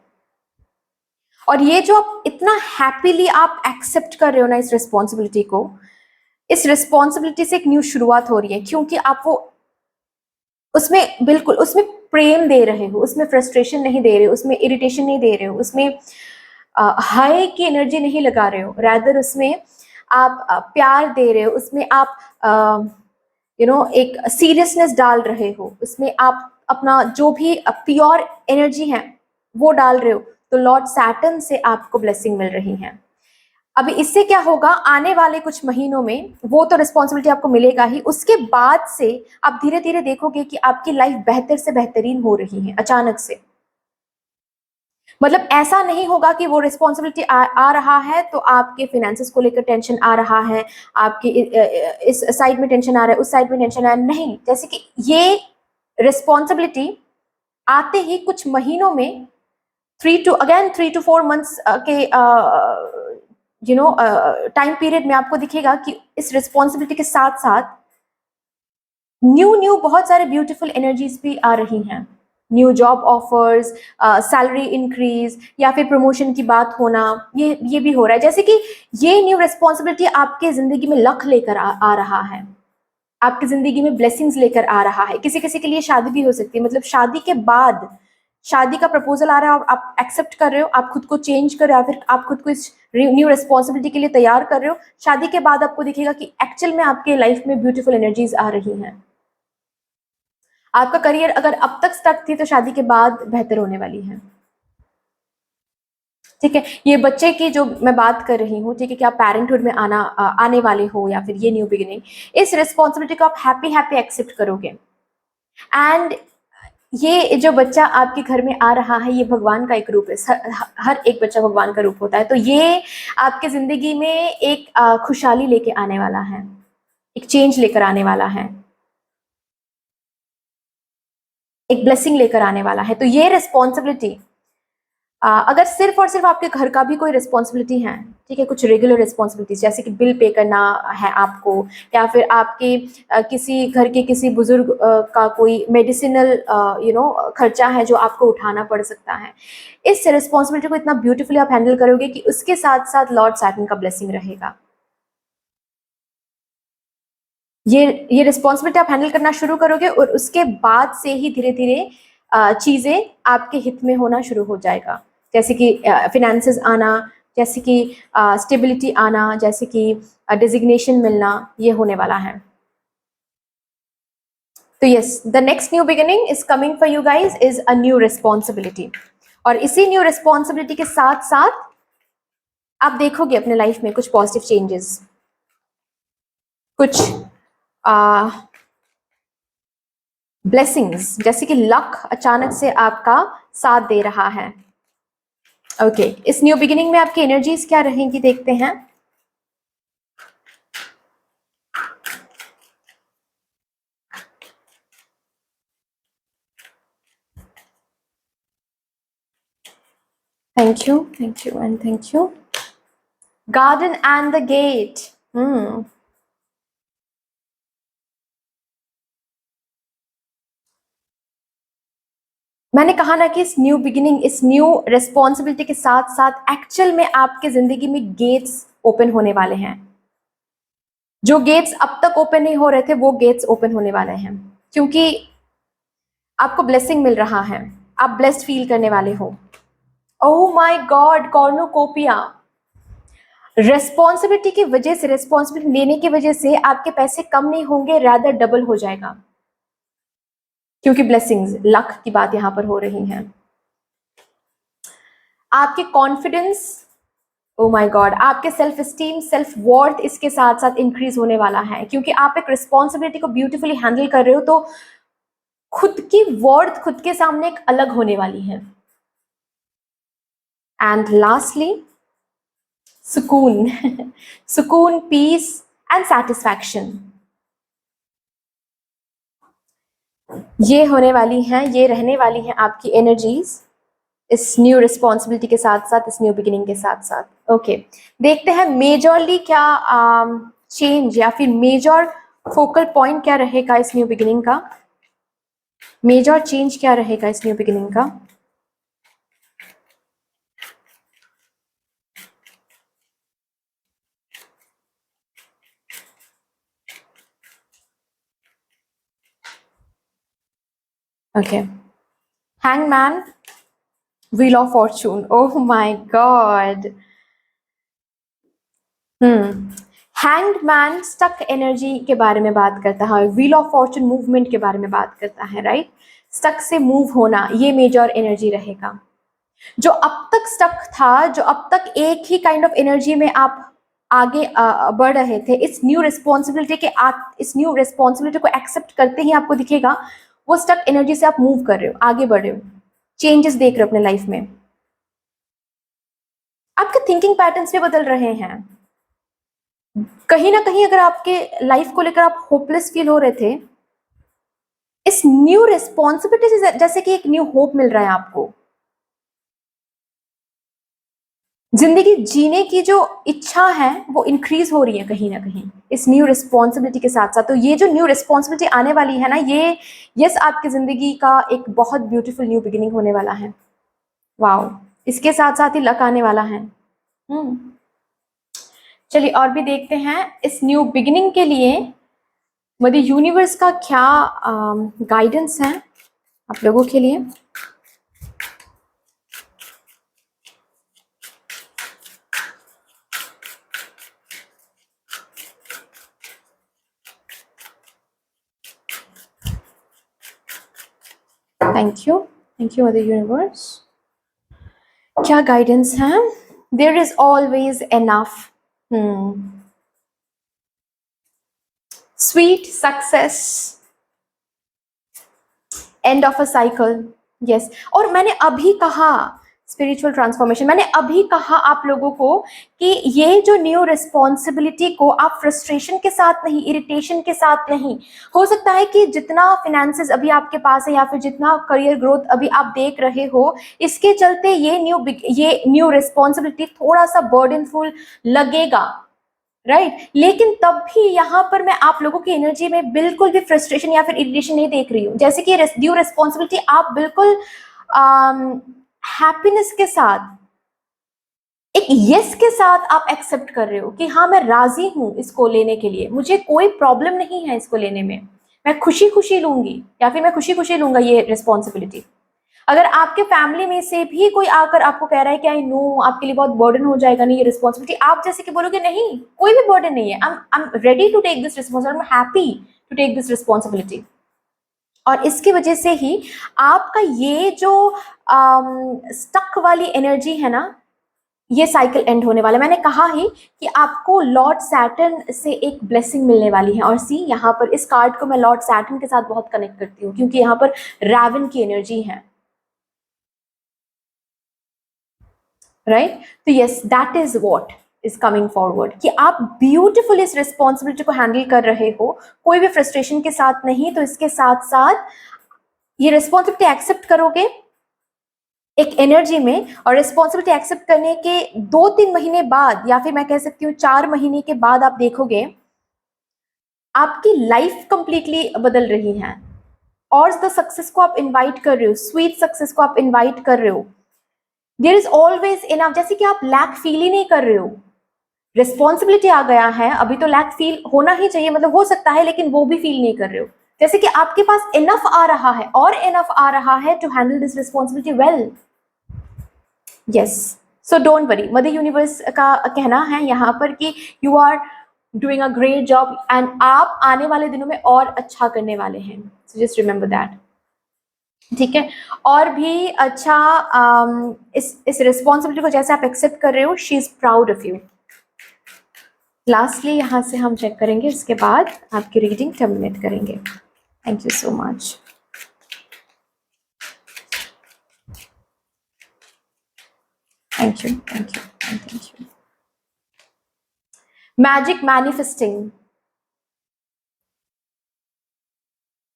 और ये जो आप इतना हैप्पीली आप एक्सेप्ट कर रहे हो ना इस रिस्पॉन्सिबिलिटी को, इस रिस्पॉन्सिबिलिटी से एक न्यू शुरुआत हो रही है, क्योंकि आप वो उसमें बिल्कुल उसमें प्रेम दे रहे हो, उसमें फ्रस्ट्रेशन नहीं दे रहे हो, उसमें इरिटेशन नहीं दे रहे हो, उसमें हाई की एनर्जी नहीं लगा रहे हो, रादर उसमें आप प्यार दे रहे हो, उसमें आप एक सीरियसनेस डाल रहे हो, उसमें आप अपना जो भी प्योर एनर्जी है वो डाल रहे हो। तो लॉर्ड सैटर्न से आपको ब्लेसिंग मिल रही है। अभी इससे क्या होगा, आने वाले कुछ महीनों में वो तो रिस्पॉन्सिबिलिटी आपको मिलेगा ही, उसके बाद से आप धीरे धीरे देखोगे कि आपकी लाइफ बेहतर से बेहतरीन हो रही है अचानक से। मतलब ऐसा नहीं होगा कि वो रिस्पॉन्सिबिलिटी आ रहा है तो आपके फिनेंसेस को लेकर टेंशन आ रहा है, आपके इस साइड में टेंशन आ रहा है, उस साइड में टेंशन आ रहा है, नहीं। जैसे कि ये रिस्पॉन्सिबिलिटी आते ही कुछ महीनों में 3 to 4 months के टाइम पीरियड में आपको दिखेगा कि इस रिस्पॉन्सिबिलिटी के साथ साथ न्यू न्यू बहुत सारे ब्यूटीफुल एनर्जीज भी आ रही हैं। New job offers, salary increase, या फिर प्रमोशन की बात होना, ये भी हो रहा है। जैसे कि ये न्यू रिस्पॉन्सिबिलिटी आपके जिंदगी में लक लेकर आ रहा है, आपकी जिंदगी में ब्लेसिंग्स लेकर आ रहा है। किसी किसी के लिए शादी भी हो सकती है, मतलब शादी के बाद शादी का प्रपोजल आ रहा है और आप एक्सेप्ट कर रहे हो, आप खुद को चेंज कर रहे हो, या फिर आप खुद को इस न्यू रिस्पॉन्सिबिलिटी के लिए तैयार कर रहे हो। शादी के बाद आपको दिखेगा कि एक्चुअल में आपके लाइफ में ब्यूटीफुल एनर्जीज आ रही हैं। आपका करियर अगर अब तक स्टक थी तो शादी के बाद बेहतर होने वाली है, ठीक है। ये बच्चे की जो मैं बात कर रही हूँ, ठीक है, कि आप पेरेंटहुड में आने वाले हो, या फिर ये न्यू बिगिनिंग, इस रिस्पॉन्सिबिलिटी को आप हैप्पी हैप्पी एक्सेप्ट करोगे। एंड ये जो बच्चा आपके घर में आ रहा है, ये भगवान का एक रूप है। हर एक बच्चा भगवान का रूप होता है। तो ये आपके जिंदगी में एक खुशहाली लेके आने वाला है, एक चेंज लेकर आने वाला है, एक ब्लेसिंग लेकर आने वाला है। तो ये रिस्पॉन्सिबिलिटी अगर सिर्फ और सिर्फ आपके घर का भी कोई रिस्पॉन्सिबिलिटी है, ठीक है, कुछ रेगुलर रिस्पॉन्सिबिलिटीज जैसे कि बिल पे करना है आपको, या फिर आपके किसी घर के किसी बुजुर्ग का कोई मेडिसिनल खर्चा है जो आपको उठाना पड़ सकता है, इस रिस्पॉन्सिबिलिटी को इतना ब्यूटीफुली आप हैंडल करोगे कि उसके साथ साथ लॉर्ड सैटर्न का ब्लेसिंग रहेगा। ये रिस्पॉन्सिबिलिटी आप हैंडल करना शुरू करोगे और उसके बाद से ही धीरे धीरे चीजें आपके हित में होना शुरू हो जाएगा। जैसे कि फिनेंसेस आना, जैसे कि स्टेबिलिटी आना, जैसे कि डिजिग्नेशन मिलना, ये होने वाला है। तो yes, the next new beginning is coming for you guys is a new responsibility. और इसी न्यू रिस्पॉन्सिबिलिटी के साथ साथ आप देखोगे अपने लाइफ में कुछ पॉजिटिव चेंजेस, कुछ ब्लेसिंग्स, जैसे कि लक अचानक से आपका साथ दे रहा है। ओके, इस न्यू बिगिनिंग में आपकी एनर्जीज क्या रहेंगी देखते हैं। Thank you and thank you. Garden and the gate. मैंने कहा ना कि इस न्यू बिगिनिंग, इस न्यू रिस्पॉन्सिबिलिटी के साथ साथ एक्चुअल में आपके जिंदगी में गेट्स ओपन होने वाले हैं। जो गेट्स अब तक ओपन नहीं हो रहे थे वो गेट्स ओपन होने वाले हैं, क्योंकि आपको ब्लेसिंग मिल रहा है, आप ब्लेस्ड फील करने वाले हो। ओह माय गॉड, कॉर्नुकोपिया। रेस्पॉन्सिबिलिटी की वजह से, रेस्पॉन्सिबिलिटी लेने की वजह से आपके पैसे कम नहीं होंगे, रादर डबल हो जाएगा, क्योंकि ब्लेसिंग्स, लक की बात यहां पर हो रही है। आपके कॉन्फिडेंस, ओ माय गॉड, आपके सेल्फ स्टीम, सेल्फ वर्थ इसके साथ साथ इंक्रीज होने वाला है, क्योंकि आप एक रिस्पॉन्सिबिलिटी को ब्यूटीफुली हैंडल कर रहे हो, तो खुद की वर्थ खुद के सामने एक अलग होने वाली है। एंड लास्टली सुकून सुकून, पीस एंड सेटिस्फैक्शन, ये होने वाली हैं, ये रहने वाली हैं आपकी एनर्जीज इस न्यू रिस्पॉन्सिबिलिटी के साथ साथ, इस न्यू बिगिनिंग के साथ साथ। ओके, देखते हैं मेजरली क्या चेंज या फिर मेजर फोकल पॉइंट क्या रहेगा इस न्यू बिगिनिंग का, मेजर चेंज क्या रहेगा इस न्यू बिगिनिंग का। Okay, hangman, wheel of fortune, oh my God. Hanged man stuck energy के बारे में बात करता है, व्हील ऑफ फॉर्चून मूवमेंट के बारे में बात करता है, राइट। स्टक से मूव होना, ये मेजर एनर्जी रहेगा। जो अब तक स्टक था, जो अब तक एक ही काइंड ऑफ एनर्जी में आप आगे बढ़ रहे थे, इस न्यू रिस्पॉन्सिबिलिटी के इस न्यू रिस्पॉन्सिबिलिटी को एक्सेप्ट करते ही आपको दिखेगा वो स्टक एनर्जी से आप मूव कर रहे हो, आगे बढ़ रहे हो, चेंजेस देख रहे हो अपने लाइफ में, आपके थिंकिंग पैटर्न्स भी बदल रहे हैं। कहीं ना कहीं अगर आपके लाइफ को लेकर आप होपलेस फील हो रहे थे, इस न्यू रिस्पॉन्सिबिलिटी से जैसे कि एक न्यू होप मिल रहा है आपको, जिंदगी जीने की जो इच्छा है वो इंक्रीज हो रही है कहीं ना कहीं इस न्यू रिस्पॉन्सिबिलिटी के साथ साथ। तो ये जो न्यू रिस्पॉन्सिबिलिटी आने वाली है ना, ये यस आपकी जिंदगी का एक बहुत ब्यूटीफुल न्यू बिगिनिंग होने वाला है। वाओ, इसके साथ साथ ही लक आने वाला है। चलिए और भी देखते हैं इस न्यू बिगिनिंग के लिए मदर यूनिवर्स का क्या गाइडेंस है आप लोगों के लिए। Thank you mother universe. क्या गाइडेंस है। There is always enough, sweet success, end of a cycle, yes. और मैंने अभी कहा स्पिरिचुअल ट्रांसफॉर्मेशन, मैंने अभी कहा आप लोगों को कि ये जो न्यू रिस्पॉन्सिबिलिटी को आप फ्रस्ट्रेशन के साथ नहीं, इरिटेशन के साथ नहीं, हो सकता है कि जितना फिनेंसेस अभी आपके पास है या फिर जितना करियर ग्रोथ अभी आप देख रहे हो, इसके चलते ये न्यू रिस्पॉन्सिबिलिटी थोड़ा सा बर्डनफुल लगेगा, राइट। लेकिन तब भी यहाँ पर मैं आप लोगों की एनर्जी में बिल्कुल भी फ्रस्ट्रेशन या फिर इरिटेशन नहीं देख रही हूँ। जैसे कि ड्यू रिस्पॉन्सिबिलिटी आप बिल्कुल हैप्पीनेस के साथ, एक यस के साथ आप एक्सेप्ट कर रहे हो कि हाँ मैं राजी हूँ इसको लेने के लिए, मुझे कोई प्रॉब्लम नहीं है इसको लेने में, मैं खुशी खुशी लूंगी या फिर मैं खुशी खुशी लूंगा ये रिस्पॉन्सिबिलिटी। अगर आपके फैमिली में से भी कोई आकर आपको कह रहा है कि आई नो आपके लिए बहुत बर्डन हो जाएगा नहीं ये रिस्पॉन्सिबिलिटी, आप जैसे कि बोलोगे नहीं कोई भी बर्डन नहीं है, I am ready to take this responsibility, I am happy to take this responsibility. और इसकी वजह से ही आपका ये जो स्टक वाली एनर्जी है ना, ये साइकिल एंड होने वाला है। मैंने कहा ही कि आपको लॉर्ड सैटर्न से एक ब्लेसिंग मिलने वाली है। और सी यहाँ पर इस कार्ड को मैं लॉर्ड सैटर्न के साथ बहुत कनेक्ट करती हूँ, क्योंकि यहाँ पर रावण की एनर्जी है। राइट? तो yes, that is what is coming forward, कि आप ब्यूटिफुल इस रिस्पॉन्सिबिलिटी को हैंडल कर रहे हो, कोई भी फ्रस्ट्रेशन के साथ नहीं। तो इसके साथ साथ ये रिस्पॉन्सिबिलिटी एक्सेप्ट करोगे एक एनर्जी में, और रिस्पॉन्सिबिलिटी एक्सेप्ट करने के 2-3 महीने बाद, या फिर मैं कह सकती हूँ 4 महीने के बाद, आप देखोगे आपकी लाइफ कंप्लीटली बदल रही है। और द सक्सेस को आप इनवाइट कर रहे हो, स्वीट सक्सेस को आप इनवाइट कर रहे हो। देयर इज ऑलवेज इनफ, जैसे कि आप लैक फील ही नहीं कर रहे हो। रिस्पॉन्सिबिलिटी आ गया है, अभी तो लैक फील होना ही चाहिए, मतलब हो सकता है, लेकिन वो भी फील नहीं कर रहे हो। जैसे कि आपके पास इनफ आ रहा है, और इनफ आ रहा है to handle this responsibility well. Yes, so don't worry, mother universe का कहना है यहाँ पर कि you are doing a great job, and आप आने वाले दिनों में और अच्छा करने वाले हैं। सो जस्ट रिमेंबर दैट, ठीक है? और भी अच्छा, इस रिस्पॉन्सिबिलिटी को जैसे आप एक्सेप्ट कर रहे हो, she is proud of you. Lastly यहाँ से हम चेक करेंगे, इसके बाद आपकी रीडिंग टर्मिनेट करेंगे। Thank you so much. Thank you, thank you, thank you. Magic manifesting,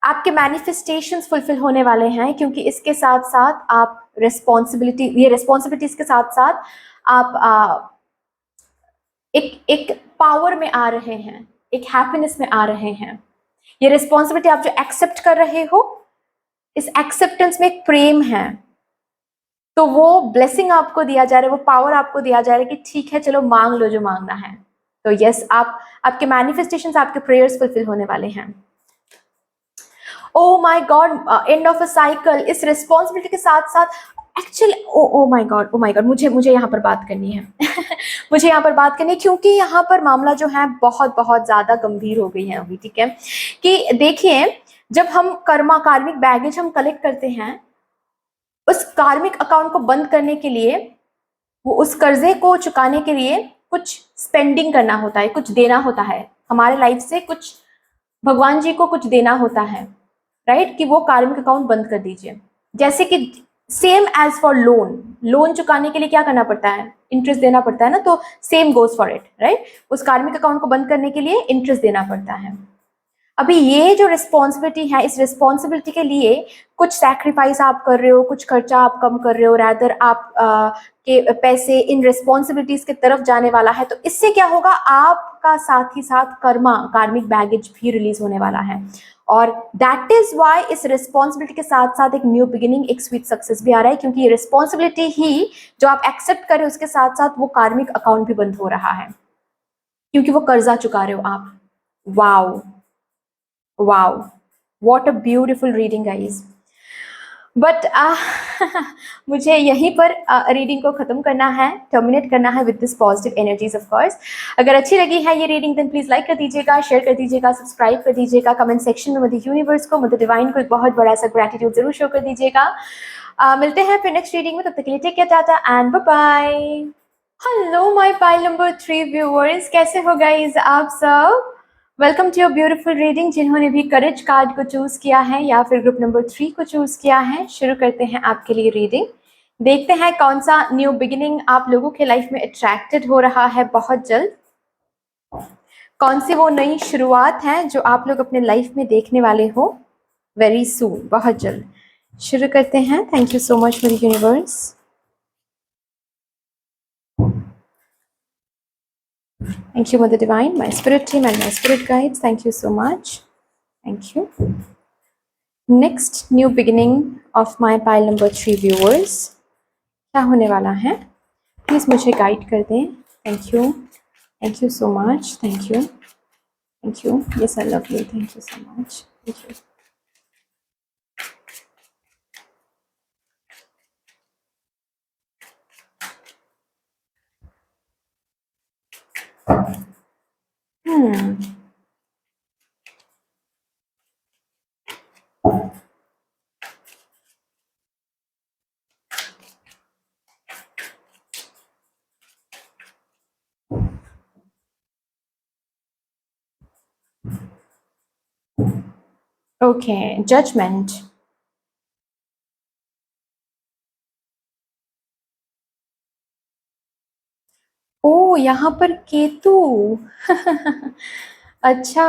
आपके मैनिफेस्टेशंस फुलफिल होने वाले हैं, क्योंकि इसके साथ साथ आप रिस्पॉन्सिबिलिटी, ये रिस्पॉन्सिबिलिटीज के साथ साथ आप एक पावर में आ रहे हैं, एक हैप्पीनेस में आ रहे हैं। ये रिस्पॉन्सिबिलिटी आप जो एक्सेप्ट कर रहे हो, इस एक्सेप्टेंस में एक प्रेम है। तो वो ब्लेसिंग आपको दिया जा रहा है, वो पावर आपको दिया जा रहा है कि ठीक है, चलो मांग लो जो मांगना है। तो यस, आपके मैनिफेस्टेशंस, आपके प्रेयर्स फुलफिल होने वाले हैं। ओ my God, and of a cycle. इस रिस्पॉन्सिबिलिटी के साथ साथ actually, O my God, O my God, मुझे यहाँ पर बात करनी है मुझे यहाँ पर बात करनी है, क्योंकि यहाँ पर मामला जो है बहुत बहुत ज़्यादा गंभीर हो गई है अभी, ठीक है? कि देखिए, जब हम कार्मिक बैगेज हम कलेक्ट करते हैं, उस कार्मिक अकाउंट को बंद करने के लिए, वो उस कर्जे को चुकाने के लिए कुछ स्पेंडिंग करना होता है, कुछ देना होता है हमारे लाइफ से, कुछ भगवान जी को कुछ देना होता है, राइट? कि वो कार्मिक अकाउंट बंद कर दीजिए। जैसे कि same as for loan, loan चुकाने के लिए क्या करना पड़ता है? इंटरेस्ट देना पड़ता है ना। तो same goes for it, right? उस कार्मिक अकाउंट को बंद करने के लिए इंटरेस्ट देना पड़ता है। अभी ये जो रिस्पॉन्सिबिलिटी है, इस रिस्पॉन्सिबिलिटी के लिए कुछ सैक्रिफाइस आप कर रहे हो, कुछ खर्चा आप कम कर रहे हो, रैदर आप के पैसे इन रिस्पॉन्सिबिलिटीज की तरफ जाने वाला है। तो इससे क्या होगा, आपका साथ ही साथ कार्मिक बैगेज भी रिलीज होने वाला है। और दैट इज वाई इस रिस्पॉन्सिबिलिटी के साथ साथ एक न्यू बिगिनिंग, एक स्वीट सक्सेस भी आ रहा है, क्योंकि ये रिस्पॉन्सिबिलिटी ही जो आप एक्सेप्ट करें, उसके साथ साथ वो कार्मिक अकाउंट भी बंद हो रहा है, क्योंकि वो कर्जा चुका रहे हो आप। Wow, wow, what a beautiful reading guys. But मुझे यहीं पर रीडिंग को खत्म करना है, टर्मिनेट करना है with this positive energies of course. अगर अच्छी लगी है ये रीडिंग, देन प्लीज लाइक कर दीजिएगा, शेयर कर दीजिएगा, सब्सक्राइब कर दीजिएगा, कमेंट सेक्शन में मदर यूनिवर्स को, मदर डिवाइन को एक बहुत बड़ा सा ग्रेटिट्यूड जरूर शो कर दीजिएगा। मिलते हैं फिर नेक्स्ट रीडिंग में, तब तक के लिए take care, tata and bye bye. Hello my pile number 3 viewers, कैसे हो गाइज आप सब? Welcome to your beautiful reading. जिन्होंने भी करेज कार्ड को चूज किया है या फिर ग्रुप नंबर 3 को चूज किया है, शुरू करते हैं आपके लिए रीडिंग। देखते हैं कौन सा न्यू बिगिनिंग आप लोगों के लाइफ में अट्रैक्टेड हो रहा है बहुत जल्द। कौन सी वो नई शुरुआत है जो आप लोग अपने लाइफ में देखने वाले हो वेरी सून, बहुत जल्द। शुरू करते हैं। थैंक यू सो मच मेरी universe. Thank you, Mother Divine, my spirit team and my spirit guides. Thank you so much. Thank you. Next new beginning of my pile number 3 viewers. क्या होने वाला है? Please मुझे guide कर दें. Thank you. Thank you so much. Thank you. Thank you. Yes, I love you. Thank you so much. Thank you. Okay, judgment. ओ, यहाँ पर केतु। अच्छा,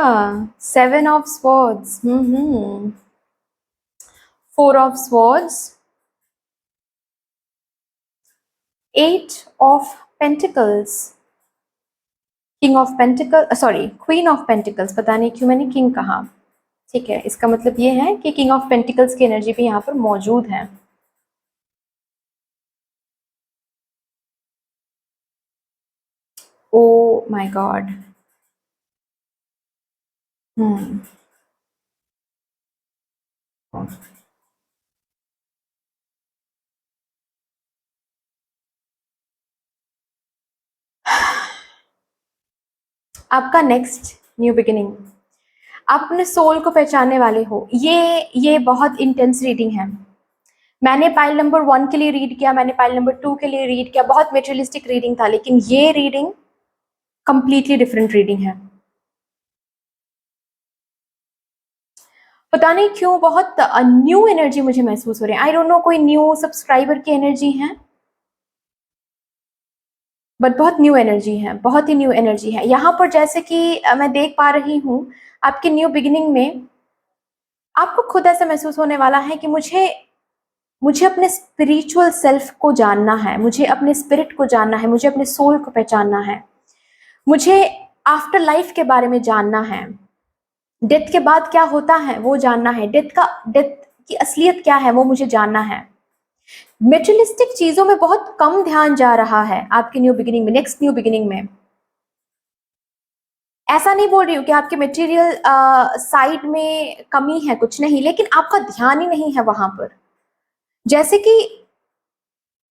7 of swords, hmm, 4 of swords, 8 of pentacles, king of pentacle, sorry, queen of pentacles, पता नहीं क्यों मैंने king कहा। ठीक है, इसका मतलब ये है कि किंग ऑफ पेंटिकल्स की एनर्जी भी यहाँ पर मौजूद है। Oh my God. हम्म। आपका नेक्स्ट न्यू बिगिनिंग, आप अपने सोल को पहचानने वाले हो। ये बहुत इंटेंस रीडिंग है। मैंने पाइल नंबर 1 के लिए रीड किया, मैंने पाइल नंबर 2 के लिए रीड किया, बहुत मेटेरियलिस्टिक रीडिंग था, लेकिन ये रीडिंग कंप्लीटली डिफरेंट रीडिंग है। पता नहीं क्यों बहुत न्यू एनर्जी मुझे महसूस हो रही है। आई डोंट नो, कोई न्यू सब्सक्राइबर की एनर्जी है, बट बहुत न्यू एनर्जी है, बहुत ही न्यू एनर्जी है यहाँ पर। जैसे कि मैं देख पा रही हूँ आपके न्यू बिगिनिंग में, आपको खुद ऐसा महसूस होने वाला है कि मुझे मुझे अपने स्पिरिचुअल सेल्फ को जानना है, मुझे अपने स्पिरिट को जानना है, मुझे अपने सोल को पहचानना है, मुझे आफ्टर लाइफ के बारे में जानना है, डेथ के बाद क्या होता है वो जानना है, डेथ की असलियत क्या है वो मुझे जानना है। मेटेरियलिस्टिक चीजों में बहुत कम ध्यान जा रहा है आपके न्यू बिगिनिंग में, नेक्स्ट न्यू बिगिनिंग में। ऐसा नहीं बोल रही हूँ कि आपके मटेरियल साइड में कमी है, कुछ नहीं, लेकिन आपका ध्यान ही नहीं है वहां पर। जैसे कि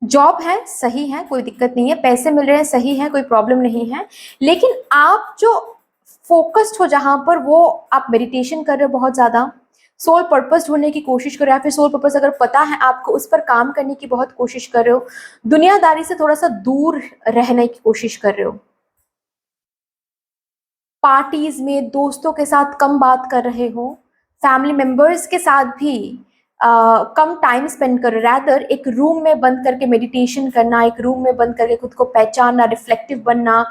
जॉब है, सही है, कोई दिक्कत नहीं है, पैसे मिल रहे हैं, सही है, कोई प्रॉब्लम नहीं है, लेकिन आप जो फोकस्ड हो जहां पर, वो आप मेडिटेशन कर रहे हो बहुत ज्यादा, सोल पर्पस ढूंढने की कोशिश कर रहे हो, या फिर सोल पर्पस अगर पता है आपको, उस पर काम करने की बहुत कोशिश कर रहे हो, दुनियादारी से थोड़ा सा दूर रहने की कोशिश कर रहे हो, पार्टीज में दोस्तों के साथ कम बात कर रहे हो, फैमिली मेंबर्स के साथ भी कम टाइम स्पेंड कर, रैदर एक रूम में बंद करके मेडिटेशन करना, एक रूम में बंद करके खुद को पहचानना, रिफ्लेक्टिव बनना,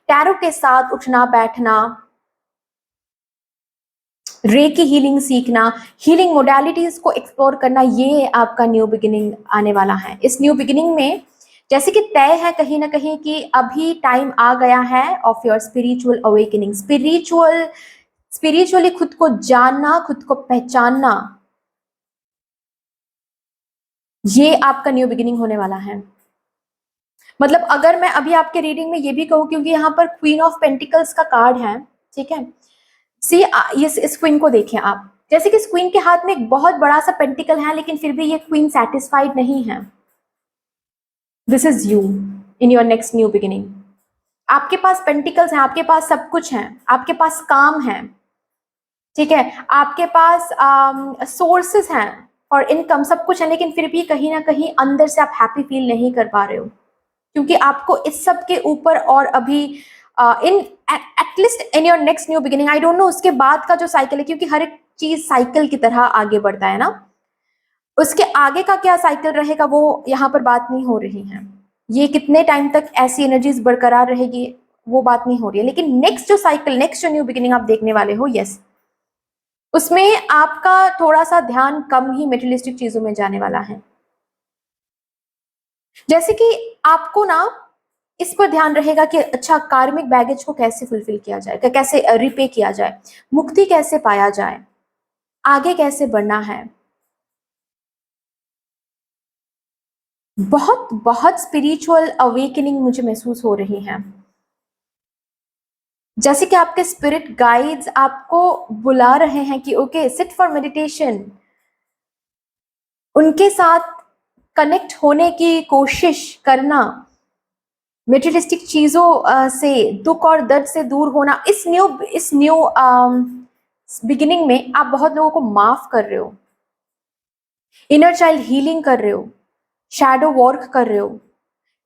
टैरो के साथ उठना बैठना, रे की हीलिंग सीखना, हीलिंग मोडालिटीज को एक्सप्लोर करना, ये आपका न्यू बिगिनिंग आने वाला है। इस न्यू बिगिनिंग में जैसे कि तय है कहीं ना कहीं कि अभी टाइम आ गया है of your spiritual awakening, spiritually खुद को जानना, खुद को पहचानना, ये आपका न्यू बिगिनिंग होने वाला है। मतलब अगर मैं अभी आपके रीडिंग में ये भी कहूँ, क्योंकि यहाँ पर क्वीन ऑफ पेंटिकल्स का कार्ड है, ठीक है, सी इस क्वीन को देखें आप, जैसे कि इस क्वीन के हाथ में एक बहुत बड़ा सा पेंटिकल है, लेकिन फिर भी ये क्वीन सेटिस्फाइड नहीं है। This is you in your next new beginning. आपके पास पेंटिकल्स हैं, आपके पास सब कुछ है, आपके पास काम है, ठीक है, आपके पास सोर्सेस हैं और इनकम, सब कुछ है, लेकिन फिर भी कहीं ना कहीं अंदर से आप हैप्पी फील नहीं कर पा रहे हो, क्योंकि आपको इस सब के ऊपर और अभी in at least in your next new beginning, I don't know उसके बाद का जो साइकिल है, क्योंकि हर एक चीज साइकिल की तरह आगे बढ़ता है ना, उसके आगे का क्या साइकिल रहेगा वो यहाँ पर बात नहीं हो रही है, ये कितने टाइम तक ऐसी एनर्जीज बरकरार रहेगी वो बात नहीं हो रही है, लेकिन नेक्स्ट जो साइकिल, नेक्स्ट जो न्यू बिगिनिंग आप देखने वाले हो, यस, उसमें आपका थोड़ा सा ध्यान कम ही मेटेरियलिस्टिक चीजों में जाने वाला है। जैसे कि आपको ना इस पर ध्यान रहेगा कि अच्छा, कार्मिक बैगेज को कैसे फुलफिल किया जाए, कैसे रिपे किया जाए, मुक्ति कैसे पाया जाए, आगे कैसे बढ़ना है। बहुत बहुत स्पिरिचुअल अवेकनिंग मुझे महसूस हो रही है, जैसे कि आपके स्पिरिट गाइड्स आपको बुला रहे हैं कि ओके, सिट फॉर मेडिटेशन, उनके साथ कनेक्ट होने की कोशिश करना, मेटेरियलिस्टिक चीजों से, दुख और दर्द से दूर होना। इस न्यू बिगिनिंग में आप बहुत लोगों को माफ कर रहे हो, इनर चाइल्ड हीलिंग कर रहे हो, शैडो वर्क कर रहे हो,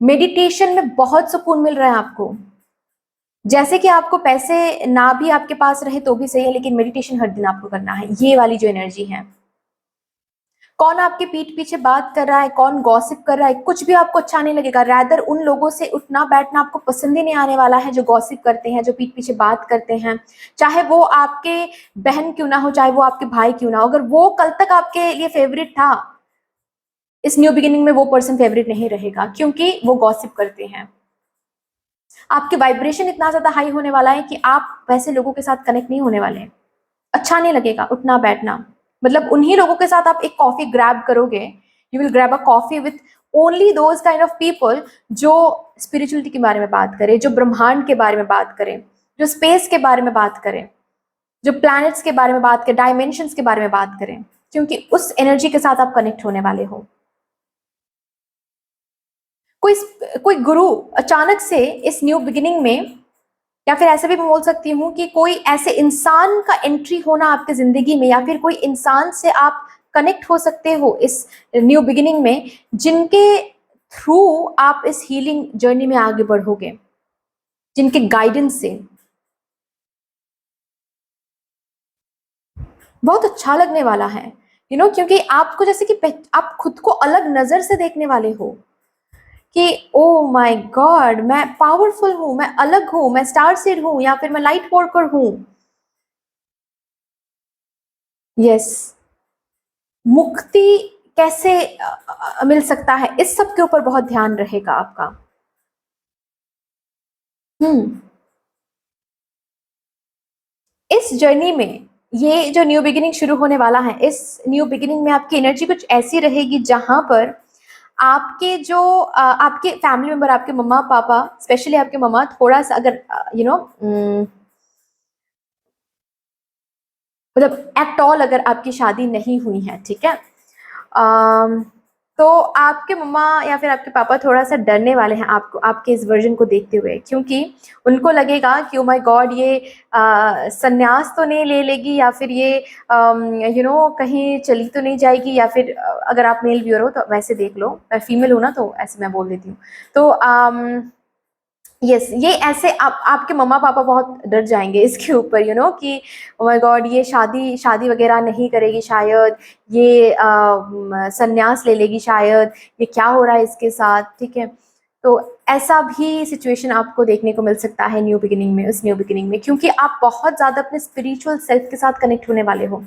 मेडिटेशन में बहुत सुकून मिल रहा है आपको। जैसे कि आपको पैसे ना भी आपके पास रहे तो भी सही है, लेकिन मेडिटेशन हर दिन आपको करना है, ये वाली जो एनर्जी है। कौन आपके पीठ पीछे बात कर रहा है, कौन गॉसिप कर रहा है, कुछ भी आपको अच्छा नहीं लगेगा। रैदर उन लोगों से उठना बैठना आपको पसंद ही नहीं आने वाला है जो गॉसिप करते हैं, जो पीठ पीछे बात करते हैं, चाहे वो आपके बहन क्यों ना हो, चाहे वो आपके भाई क्यों ना हो। अगर वो कल तक आपके लिए फेवरेट था, इस न्यू बिगिनिंग में वो पर्सन फेवरेट नहीं रहेगा, क्योंकि वो गॉसिप करते हैं। आपके वाइब्रेशन इतना ज्यादा हाई होने वाला है कि आप वैसे लोगों के साथ कनेक्ट नहीं होने वाले। अच्छा नहीं लगेगा उठना बैठना। मतलब उन्हीं लोगों के साथ आप एक कॉफी ग्रैब करोगे, you will grab a coffee with only those kind of people जो स्पिरिचुअलिटी के बारे में बात करें, जो ब्रह्मांड के बारे में बात करें, जो स्पेस के बारे में बात करें, जो प्लैनेट्स के बारे में बात करें, डायमेंशंस के बारे में बात करें, क्योंकि उस एनर्जी के साथ आप कनेक्ट होने वाले हो। कोई कोई गुरु अचानक से इस न्यू बिगिनिंग में, या फिर ऐसे भी मैं बोल सकती हूँ कि कोई ऐसे इंसान का एंट्री होना आपके जिंदगी में, या फिर कोई इंसान से आप कनेक्ट हो सकते हो इस न्यू बिगिनिंग में, जिनके थ्रू आप इस हीलिंग जर्नी में आगे बढ़ोगे, जिनके गाइडेंस से। बहुत अच्छा लगने वाला है, क्योंकि आपको जैसे कि आप खुद को अलग नजर से देखने वाले हो कि ओ माय गॉड, मैं पावरफुल हूं, मैं अलग हूं, मैं स्टार सीड हूं, या फिर मैं लाइट वर्कर हूं। यस। मुक्ति कैसे मिल सकता है, इस सब के ऊपर बहुत ध्यान रहेगा आपका। हम्म। इस जर्नी में, ये जो न्यू बिगिनिंग शुरू होने वाला है, इस न्यू बिगिनिंग में आपकी एनर्जी कुछ ऐसी रहेगी जहां पर आपके जो आपके फैमिली मेंबर, आपके मम्मा पापा, स्पेशली आपके मम्मा, थोड़ा सा अगर मतलब एट ऑल अगर आपकी शादी नहीं हुई है, ठीक है, अम, तो आपके मम्मा या फिर आपके पापा थोड़ा सा डरने वाले हैं आपको, आपके इस वर्जन को देखते हुए, क्योंकि उनको लगेगा कि ओ माय गॉड, ये संन्यास तो नहीं ले लेगी, या फिर ये कहीं चली तो नहीं जाएगी, या फिर अगर आप मेल व्यूअर हो तो वैसे देख लो, मैं फीमेल हूँ ना तो ऐसे मैं बोल देती हूँ। तो यस, ये ऐसे आपके मम्मा पापा बहुत डर जाएंगे इसके ऊपर, कि ओ माय गॉड, ये शादी शादी वगैरह नहीं करेगी शायद, ये संन्यास ले लेगी शायद, ये क्या हो रहा है इसके साथ, ठीक है। तो ऐसा भी सिचुएशन आपको देखने को मिल सकता है न्यू बिगिनिंग में, उस न्यू बिगिनिंग में, क्योंकि आप बहुत ज़्यादा अपने स्पिरिचुअल सेल्फ के साथ कनेक्ट होने वाले हो।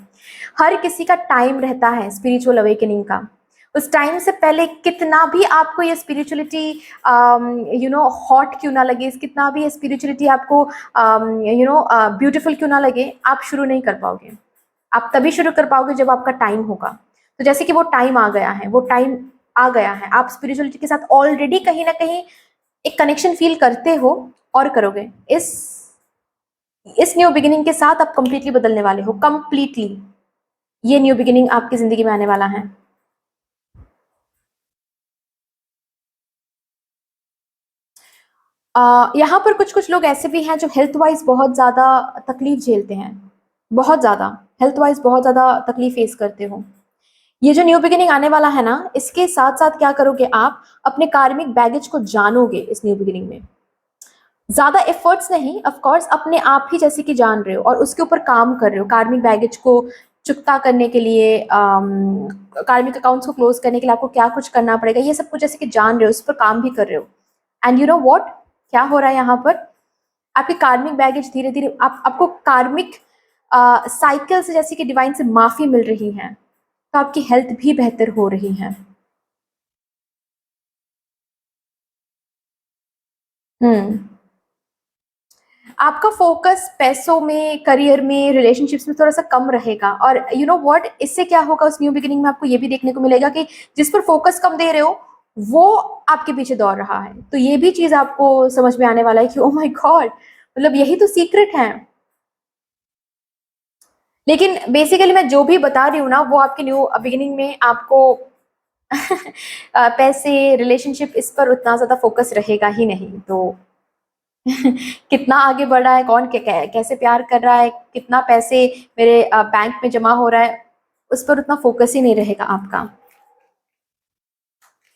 हर किसी का टाइम रहता है स्पिरिचुअल अवेकनिंग का। उस टाइम से पहले कितना भी आपको ये स्पिरिचुअलिटी हॉट क्यों ना लगे, कितना भी ये स्पिरिचुअलिटी आपको ब्यूटीफुल क्यों ना लगे, आप शुरू नहीं कर पाओगे। आप तभी शुरू कर पाओगे जब आपका टाइम होगा। तो जैसे कि वो टाइम आ गया है, वो टाइम आ गया है, आप स्पिरिचुअलिटी के साथ ऑलरेडी कहीं ना कहीं एक कनेक्शन फील करते हो और करोगे। इस न्यू बिगिनिंग के साथ आप कंप्लीटली बदलने वाले हो, कंप्लीटली। ये न्यू बिगिनिंग आपकी जिंदगी में आने वाला है। यहाँ पर कुछ कुछ लोग ऐसे भी हैं जो हेल्थ वाइज बहुत ज़्यादा तकलीफ झेलते हैं, बहुत ज़्यादा हेल्थ वाइज बहुत ज़्यादा तकलीफ फेस करते हो। ये जो न्यू बिगिनिंग आने वाला है ना, इसके साथ साथ क्या करोगे, आप अपने कार्मिक बैगेज को जानोगे इस न्यू बिगिनिंग में। ज़्यादा एफर्ट्स नहीं, ऑफ कोर्स, अपने आप ही जैसे कि जान रहे हो और उसके ऊपर काम कर रहे हो, कार्मिक बैगेज को चुकता करने के लिए, कार्मिक अकाउंट्स को क्लोज करने के लिए आपको क्या कुछ करना पड़ेगा, ये सब कुछ जैसे कि जान रहे हो, उस पर काम भी कर रहे हो। एंड यू नो व्हाट, क्या हो रहा है यहाँ पर, आपकी कार्मिक बैगेज धीरे धीरे आपको कार्मिक साइकिल से, जैसे कि डिवाइन से माफी मिल रही है, तो आपकी हेल्थ भी बेहतर हो रही है। हम्म। आपका फोकस पैसों में, करियर में, रिलेशनशिप्स में थोड़ा सा कम रहेगा। और यू नो व्हाट, इससे क्या होगा, उस न्यू बिगिनिंग में आपको ये भी देखने को मिलेगा कि जिस पर फोकस कम दे रहे हो, वो आपके पीछे दौड़ रहा है। तो ये भी चीज आपको समझ में आने वाला है कि ओ माय गॉड, मतलब यही तो सीक्रेट है। लेकिन बेसिकली मैं जो भी बता रही हूँ ना, वो आपके न्यू बिगिनिंग में आपको पैसे, रिलेशनशिप, इस पर उतना ज्यादा फोकस रहेगा ही नहीं। तो कितना आगे बढ़ रहा है, कौन कैसे प्यार कर रहा है, कितना पैसे मेरे बैंक में जमा हो रहा है, उस पर उतना फोकस ही नहीं रहेगा आपका।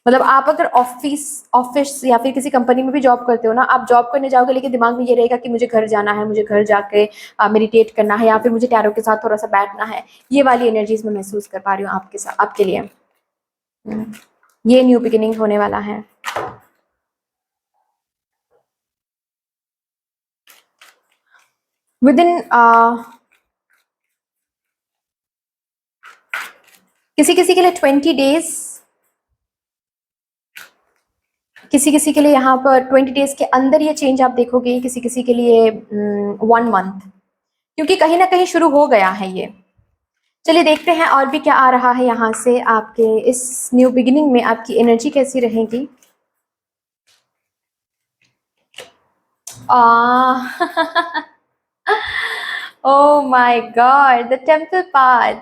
मतलब आप अगर ऑफिस या फिर किसी कंपनी में भी जॉब करते हो ना, आप जॉब करने जाओगे लेकिन दिमाग में ये रहेगा कि मुझे घर जाना है, मुझे घर जाके मेडिटेट करना है, या फिर मुझे टैरो के साथ थोड़ा सा बैठना है। ये वाली एनर्जीज मैं महसूस कर पा रही हूँ आपके साथ, आपके लिए। ये न्यू बिगिनिंग होने वाला है। विदिन किसी किसी के लिए 20 डेज, किसी किसी के लिए यहाँ पर 20 डेज के अंदर ये चेंज आप देखोगे, किसी किसी के लिए 1 मंथ, क्योंकि कहीं ना कहीं शुरू हो गया है ये। चलिए देखते हैं और भी क्या आ रहा है यहाँ से। आपके इस न्यू बिगिनिंग में आपकी एनर्जी कैसी रहेगी। ओह my God, the temple path.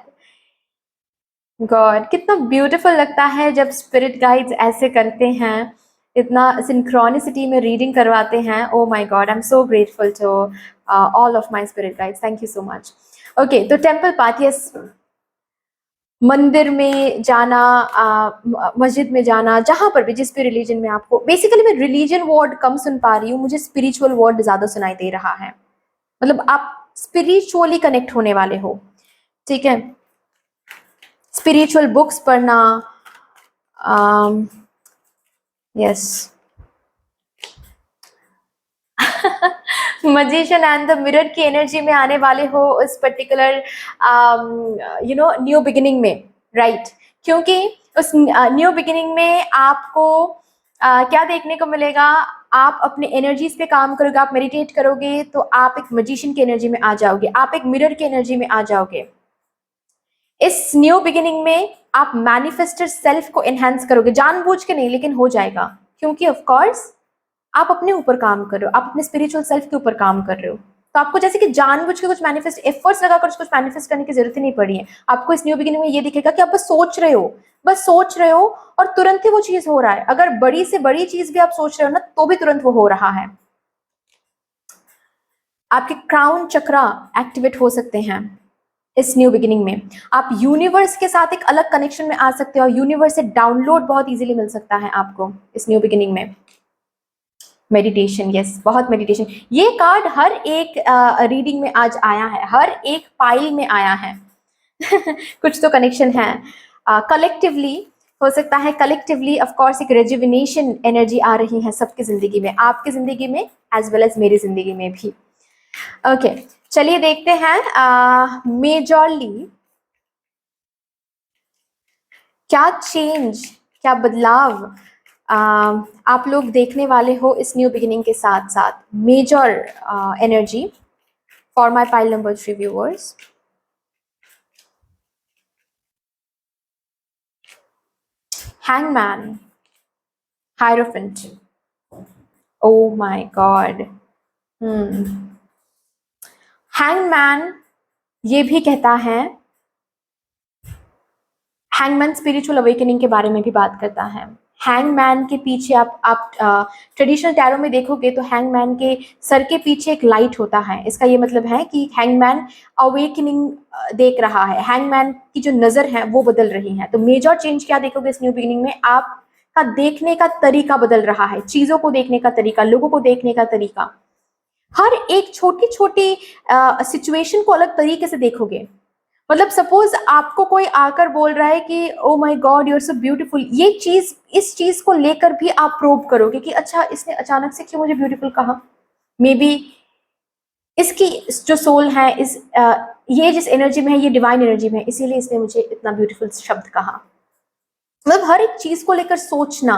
God, कितना ब्यूटीफुल लगता है जब स्पिरिट गाइड्स ऐसे करते हैं, इतना सिंक्रोनिसिटी में रीडिंग करवाते हैं। Oh my God, I am so grateful to all of my spirit guides, thank you so much. Okay, तो टेम्पल पाथ, यस, मंदिर में जाना, मस्जिद में जाना, जहां पर भी, जिस भी रिलीजन में आपको, बेसिकली मैं रिलीजन वर्ड कम सुन पा रही हूँ, मुझे स्पिरिचुअल वर्ड ज्यादा सुनाई दे रहा है। मतलब आप स्पिरिचुअली कनेक्ट होने वाले हो, ठीक है। स्पिरिचुअल बुक्स पढ़ना, yes. Magician and the mirror की एनर्जी में आने वाले हो उस पर्टिकुलर न्यू बिगिनिंग में, राइट। क्योंकि उस न्यू बिगिनिंग में आपको क्या देखने को मिलेगा, आप अपने एनर्जीज पे काम करोगे, आप मेडिटेट करोगे तो आप एक मजिशियन की एनर्जी में आ जाओगे, आप एक मिरर की एनर्जी में आ जाओगे। इस न्यू बिगिनिंग में आप मैनिफेस्टर सेल्फ को एनहांस करोगे, जानबूझ के नहीं, लेकिन हो जाएगा, क्योंकि ऑफ कोर्स आप अपने ऊपर काम कर रहे हो, आप अपने स्पिरिचुअल सेल्फ के ऊपर काम कर रहे हो। तो आपको जैसे कि जानबूझ के कुछ मैनिफेस्ट एफर्ट्स लगाकर कुछ मैनिफेस्ट करने की जरूरत ही नहीं पड़ी है। आपको इस न्यू बिगिनिंग में ये दिखेगा कि आप बस सोच रहे हो, बस सोच रहे हो, और तुरंत ही वो चीज हो रहा है। अगर बड़ी से बड़ी चीज भी आप सोच रहे हो ना, तो भी तुरंत वो हो रहा है। आपके क्राउन चक्रा एक्टिवेट हो सकते हैं इस न्यू बिगिनिंग में। आप यूनिवर्स के साथ एक अलग कनेक्शन में आ सकते हो, और यूनिवर्स से डाउनलोड बहुत इजीली मिल सकता है आपको इस न्यू बिगिनिंग में। मेडिटेशन, यस, बहुत मेडिटेशन। ये कार्ड हर एक रीडिंग में आज आया है, हर एक पाइल में आया है। कुछ तो कनेक्शन है। कलेक्टिवली हो सकता है, कलेक्टिवली ऑफ कोर्स एक रेजुविनेशन एनर्जी आ रही है सबकी जिंदगी में, आपकी जिंदगी में एज वेल एज मेरी जिंदगी में भी। ओके, चलिए देखते हैं मेजरली क्या चेंज, क्या बदलाव आप लोग देखने वाले हो इस न्यू बिगिनिंग के साथ साथ। Major energy for my pile number 3 viewers. Hangman, hierophant, oh my God. Hangman ये भी कहता है, हैंगमैन स्पिरिचुअल अवेकनिंग के बारे में भी बात करता है। हैंगमैन के पीछे आप ट्रेडिशनल टैरो में देखोगे तो हैंगमैन के सर के पीछे एक लाइट होता है। इसका ये मतलब है कि हैंगमैन अवेकनिंग देख रहा है, हैंगमैन की जो नजर है वो बदल रही है। तो मेजर चेंज क्या देखोगे इस न्यू बिगिनिंग में, आपका देखने का तरीका बदल रहा है, चीजों को देखने का तरीका, लोगों को देखने का तरीका। हर एक छोटी छोटी सिचुएशन को अलग तरीके से देखोगे। मतलब सपोज आपको कोई आकर बोल रहा है कि oh my God you are so beautiful, ये चीज, इस चीज को लेकर भी आप प्रोब करोगे कि अच्छा इसने अचानक से क्यों मुझे ब्यूटीफुल कहा। मे बी इसकी जो सोल है, ये जिस एनर्जी में है, ये डिवाइन एनर्जी में है, इसीलिए इसने मुझे इतना ब्यूटीफुल शब्द कहा। मतलब हर एक चीज को लेकर सोचना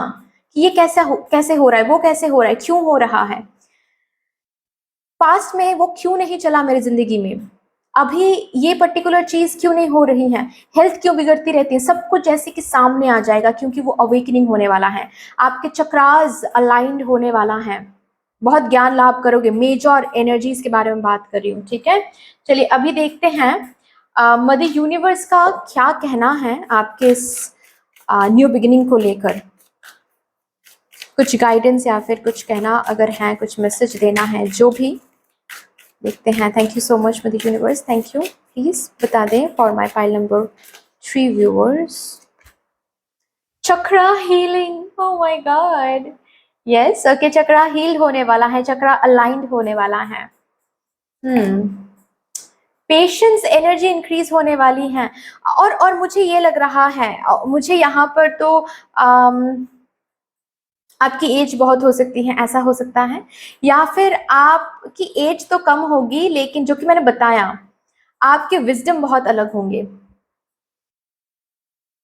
कि ये कैसे हो रहा है, वो कैसे हो रहा है, क्यों हो रहा है, पास्ट में वो क्यों नहीं चला मेरी जिंदगी में, अभी ये पर्टिकुलर चीज क्यों नहीं हो रही है, हेल्थ क्यों बिगड़ती रहती है, सब कुछ जैसे कि सामने आ जाएगा, क्योंकि वो अवेकनिंग होने वाला है। आपके चक्रास अलाइंड होने वाला है, बहुत ज्ञान लाभ करोगे। मेजर एनर्जीज के बारे में बात कर रही हूँ, ठीक है। चलिए अभी देखते हैं मदर यूनिवर्स का क्या कहना है आपके इस न्यू बिगिनिंग को लेकर। कुछ गाइडेंस या फिर कुछ कहना अगर है, कुछ मैसेज देना है, जो भी, देखते हैं। Thank you so much mother universe, thank you. Please बता दें for my pile number 3 viewers. Chakra healing, oh my God, yes okay, chakra heal होने वाला है, चक्रा अलाइंड होने वाला है। पेशेंस एनर्जी इंक्रीज होने वाली है। और मुझे ये लग रहा है, मुझे यहाँ पर तो आपकी एज बहुत हो सकती है, ऐसा हो सकता है, या फिर आपकी एज तो कम होगी, लेकिन जो कि मैंने बताया, आपके विजडम बहुत अलग होंगे,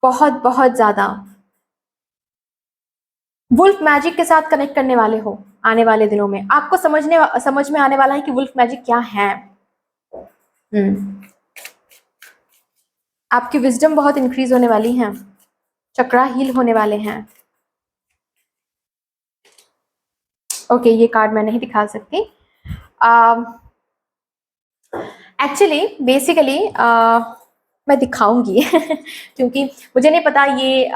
बहुत बहुत ज्यादा। वुल्फ मैजिक के साथ कनेक्ट करने वाले हो आने वाले दिनों में, आपको समझ में आने वाला है कि वुल्फ मैजिक क्या है। आपकी विजडम बहुत इंक्रीज होने वाली है, चक्रा हील होने वाले हैं। ओके, ये कार्ड मैं नहीं दिखा सकती। एक्चुअली बेसिकली मैं दिखाऊंगी क्योंकि मुझे नहीं पता ये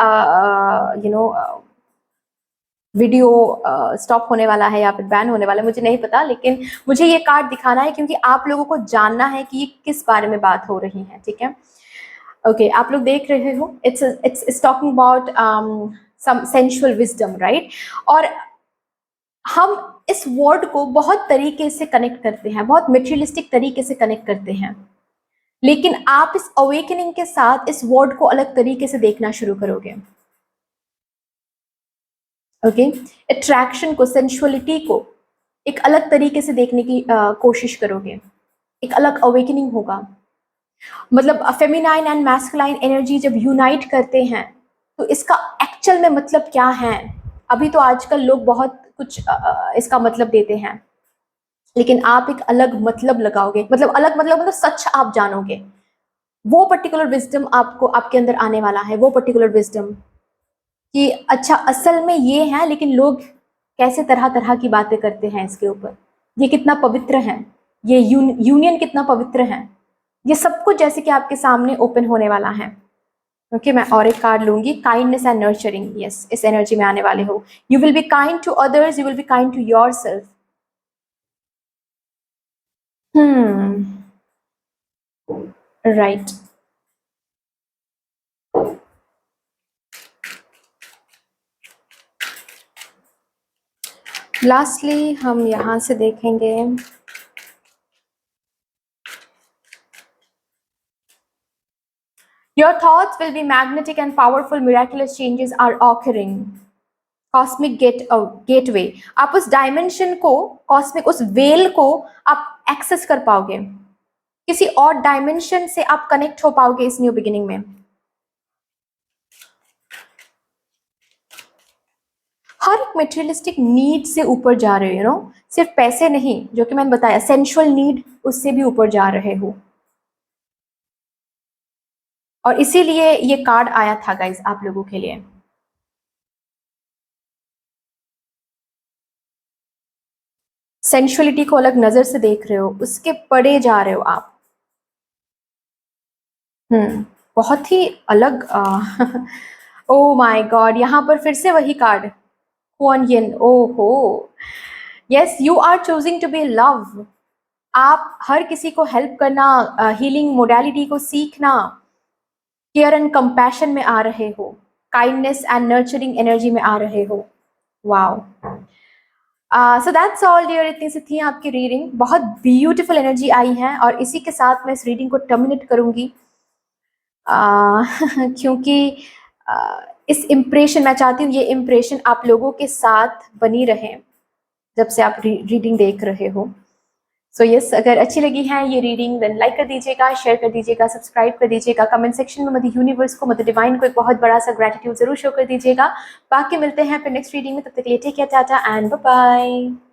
वीडियो स्टॉप होने वाला है या फिर बैन होने वाला है, मुझे नहीं पता, लेकिन मुझे ये कार्ड दिखाना है क्योंकि आप लोगों को जानना है कि ये किस बारे में बात हो रही है, ठीक है। ओके, आप लोग देख रहे हो, it's talking about some sensual wisdom, right. और हम इस वर्ड को बहुत तरीके से कनेक्ट करते हैं, बहुत मटेरियलिस्टिक तरीके से कनेक्ट करते हैं, लेकिन आप इस अवेकनिंग के साथ इस वर्ड को अलग तरीके से देखना शुरू करोगे। ओके, अट्रैक्शन को, सेंसुअलिटी को एक अलग तरीके से देखने की कोशिश करोगे, एक अलग अवेकनिंग होगा। मतलब फेमिनाइन एंड मैस्कुलाइन एनर्जी जब यूनाइट करते हैं तो इसका एक्चुअल में मतलब क्या है, अभी तो आजकल लोग बहुत कुछ इसका मतलब देते हैं, लेकिन आप एक अलग मतलब लगाओगे, मतलब अलग मतलब सच आप जानोगे। वो पर्टिकुलर विजडम आपको, आपके अंदर आने वाला है, वो पर्टिकुलर विजडम कि अच्छा असल में ये है, लेकिन लोग कैसे तरह तरह की बातें करते हैं इसके ऊपर, ये कितना पवित्र है, ये यूनियन कितना पवित्र है, ये सब कुछ जैसे कि आपके सामने ओपन होने वाला है। ओके, मैं और एक कार्ड लूंगी, काइंडनेस एंड नर्चरिंग, यस, इस एनर्जी में आने वाले हो। You will be kind to others, you will be kind to yourself. Right, lastly हम यहां से देखेंगे, your thoughts will be magnetic and powerful, miraculous changes are occurring, cosmic gateway. आप उस डायमेंशन को, कॉस्मिक उस वेल को आप एक्सेस कर पाओगे, किसी और डायमेंशन से आप कनेक्ट हो पाओगे इस न्यू बिगिनिंग में। हर एक मेटेरियलिस्टिक नीड से ऊपर जा रहे हो, यू नो, सिर्फ पैसे नहीं, जो कि मैंने बताया सेंसुअल नीड, उससे भी ऊपर जा रहे हो। और इसीलिए ये कार्ड आया था गाइज आप लोगों के लिए। सेंसुअलिटी को अलग नजर से देख रहे हो, उसके परे जा रहे हो आप। बहुत ही अलग ओ माय गॉड, यहाँ पर फिर से वही card, Kuan Yin, oho, yes, you are choosing to be love. आप हर किसी को हेल्प करना, हीलिंग मोडालिटी को सीखना, केयर एंड कंपैशन में आ रहे हो, काइंडनेस एंड नर्चरिंग एनर्जी में आ रहे हो। Wow, so that's all dear, इतनी सी थी आपकी रीडिंग, बहुत ब्यूटीफुल एनर्जी आई है, और इसी के साथ मैं इस रीडिंग को टर्मिनेट करूंगी। क्योंकि इस इम्प्रेशन, मैं चाहती हूँ ये इम्प्रेशन आप लोगों के साथ बनी रहे जब से आप रीडिंग देख रहे हो। सो यस, अगर अच्छी लगी है ये रीडिंग देन लाइक कर दीजिएगा, शेयर कर दीजिएगा, सब्सक्राइब कर दीजिएगा, कमेंट सेक्शन में मदर यूनिवर्स को, मदर डिवाइन को एक बहुत बड़ा सा ग्रेटिट्यूड जरूर शो कर दीजिएगा। बाकी मिलते हैं फिर नेक्स्ट रीडिंग में, तब तक के लिए take care, tata and bye bye.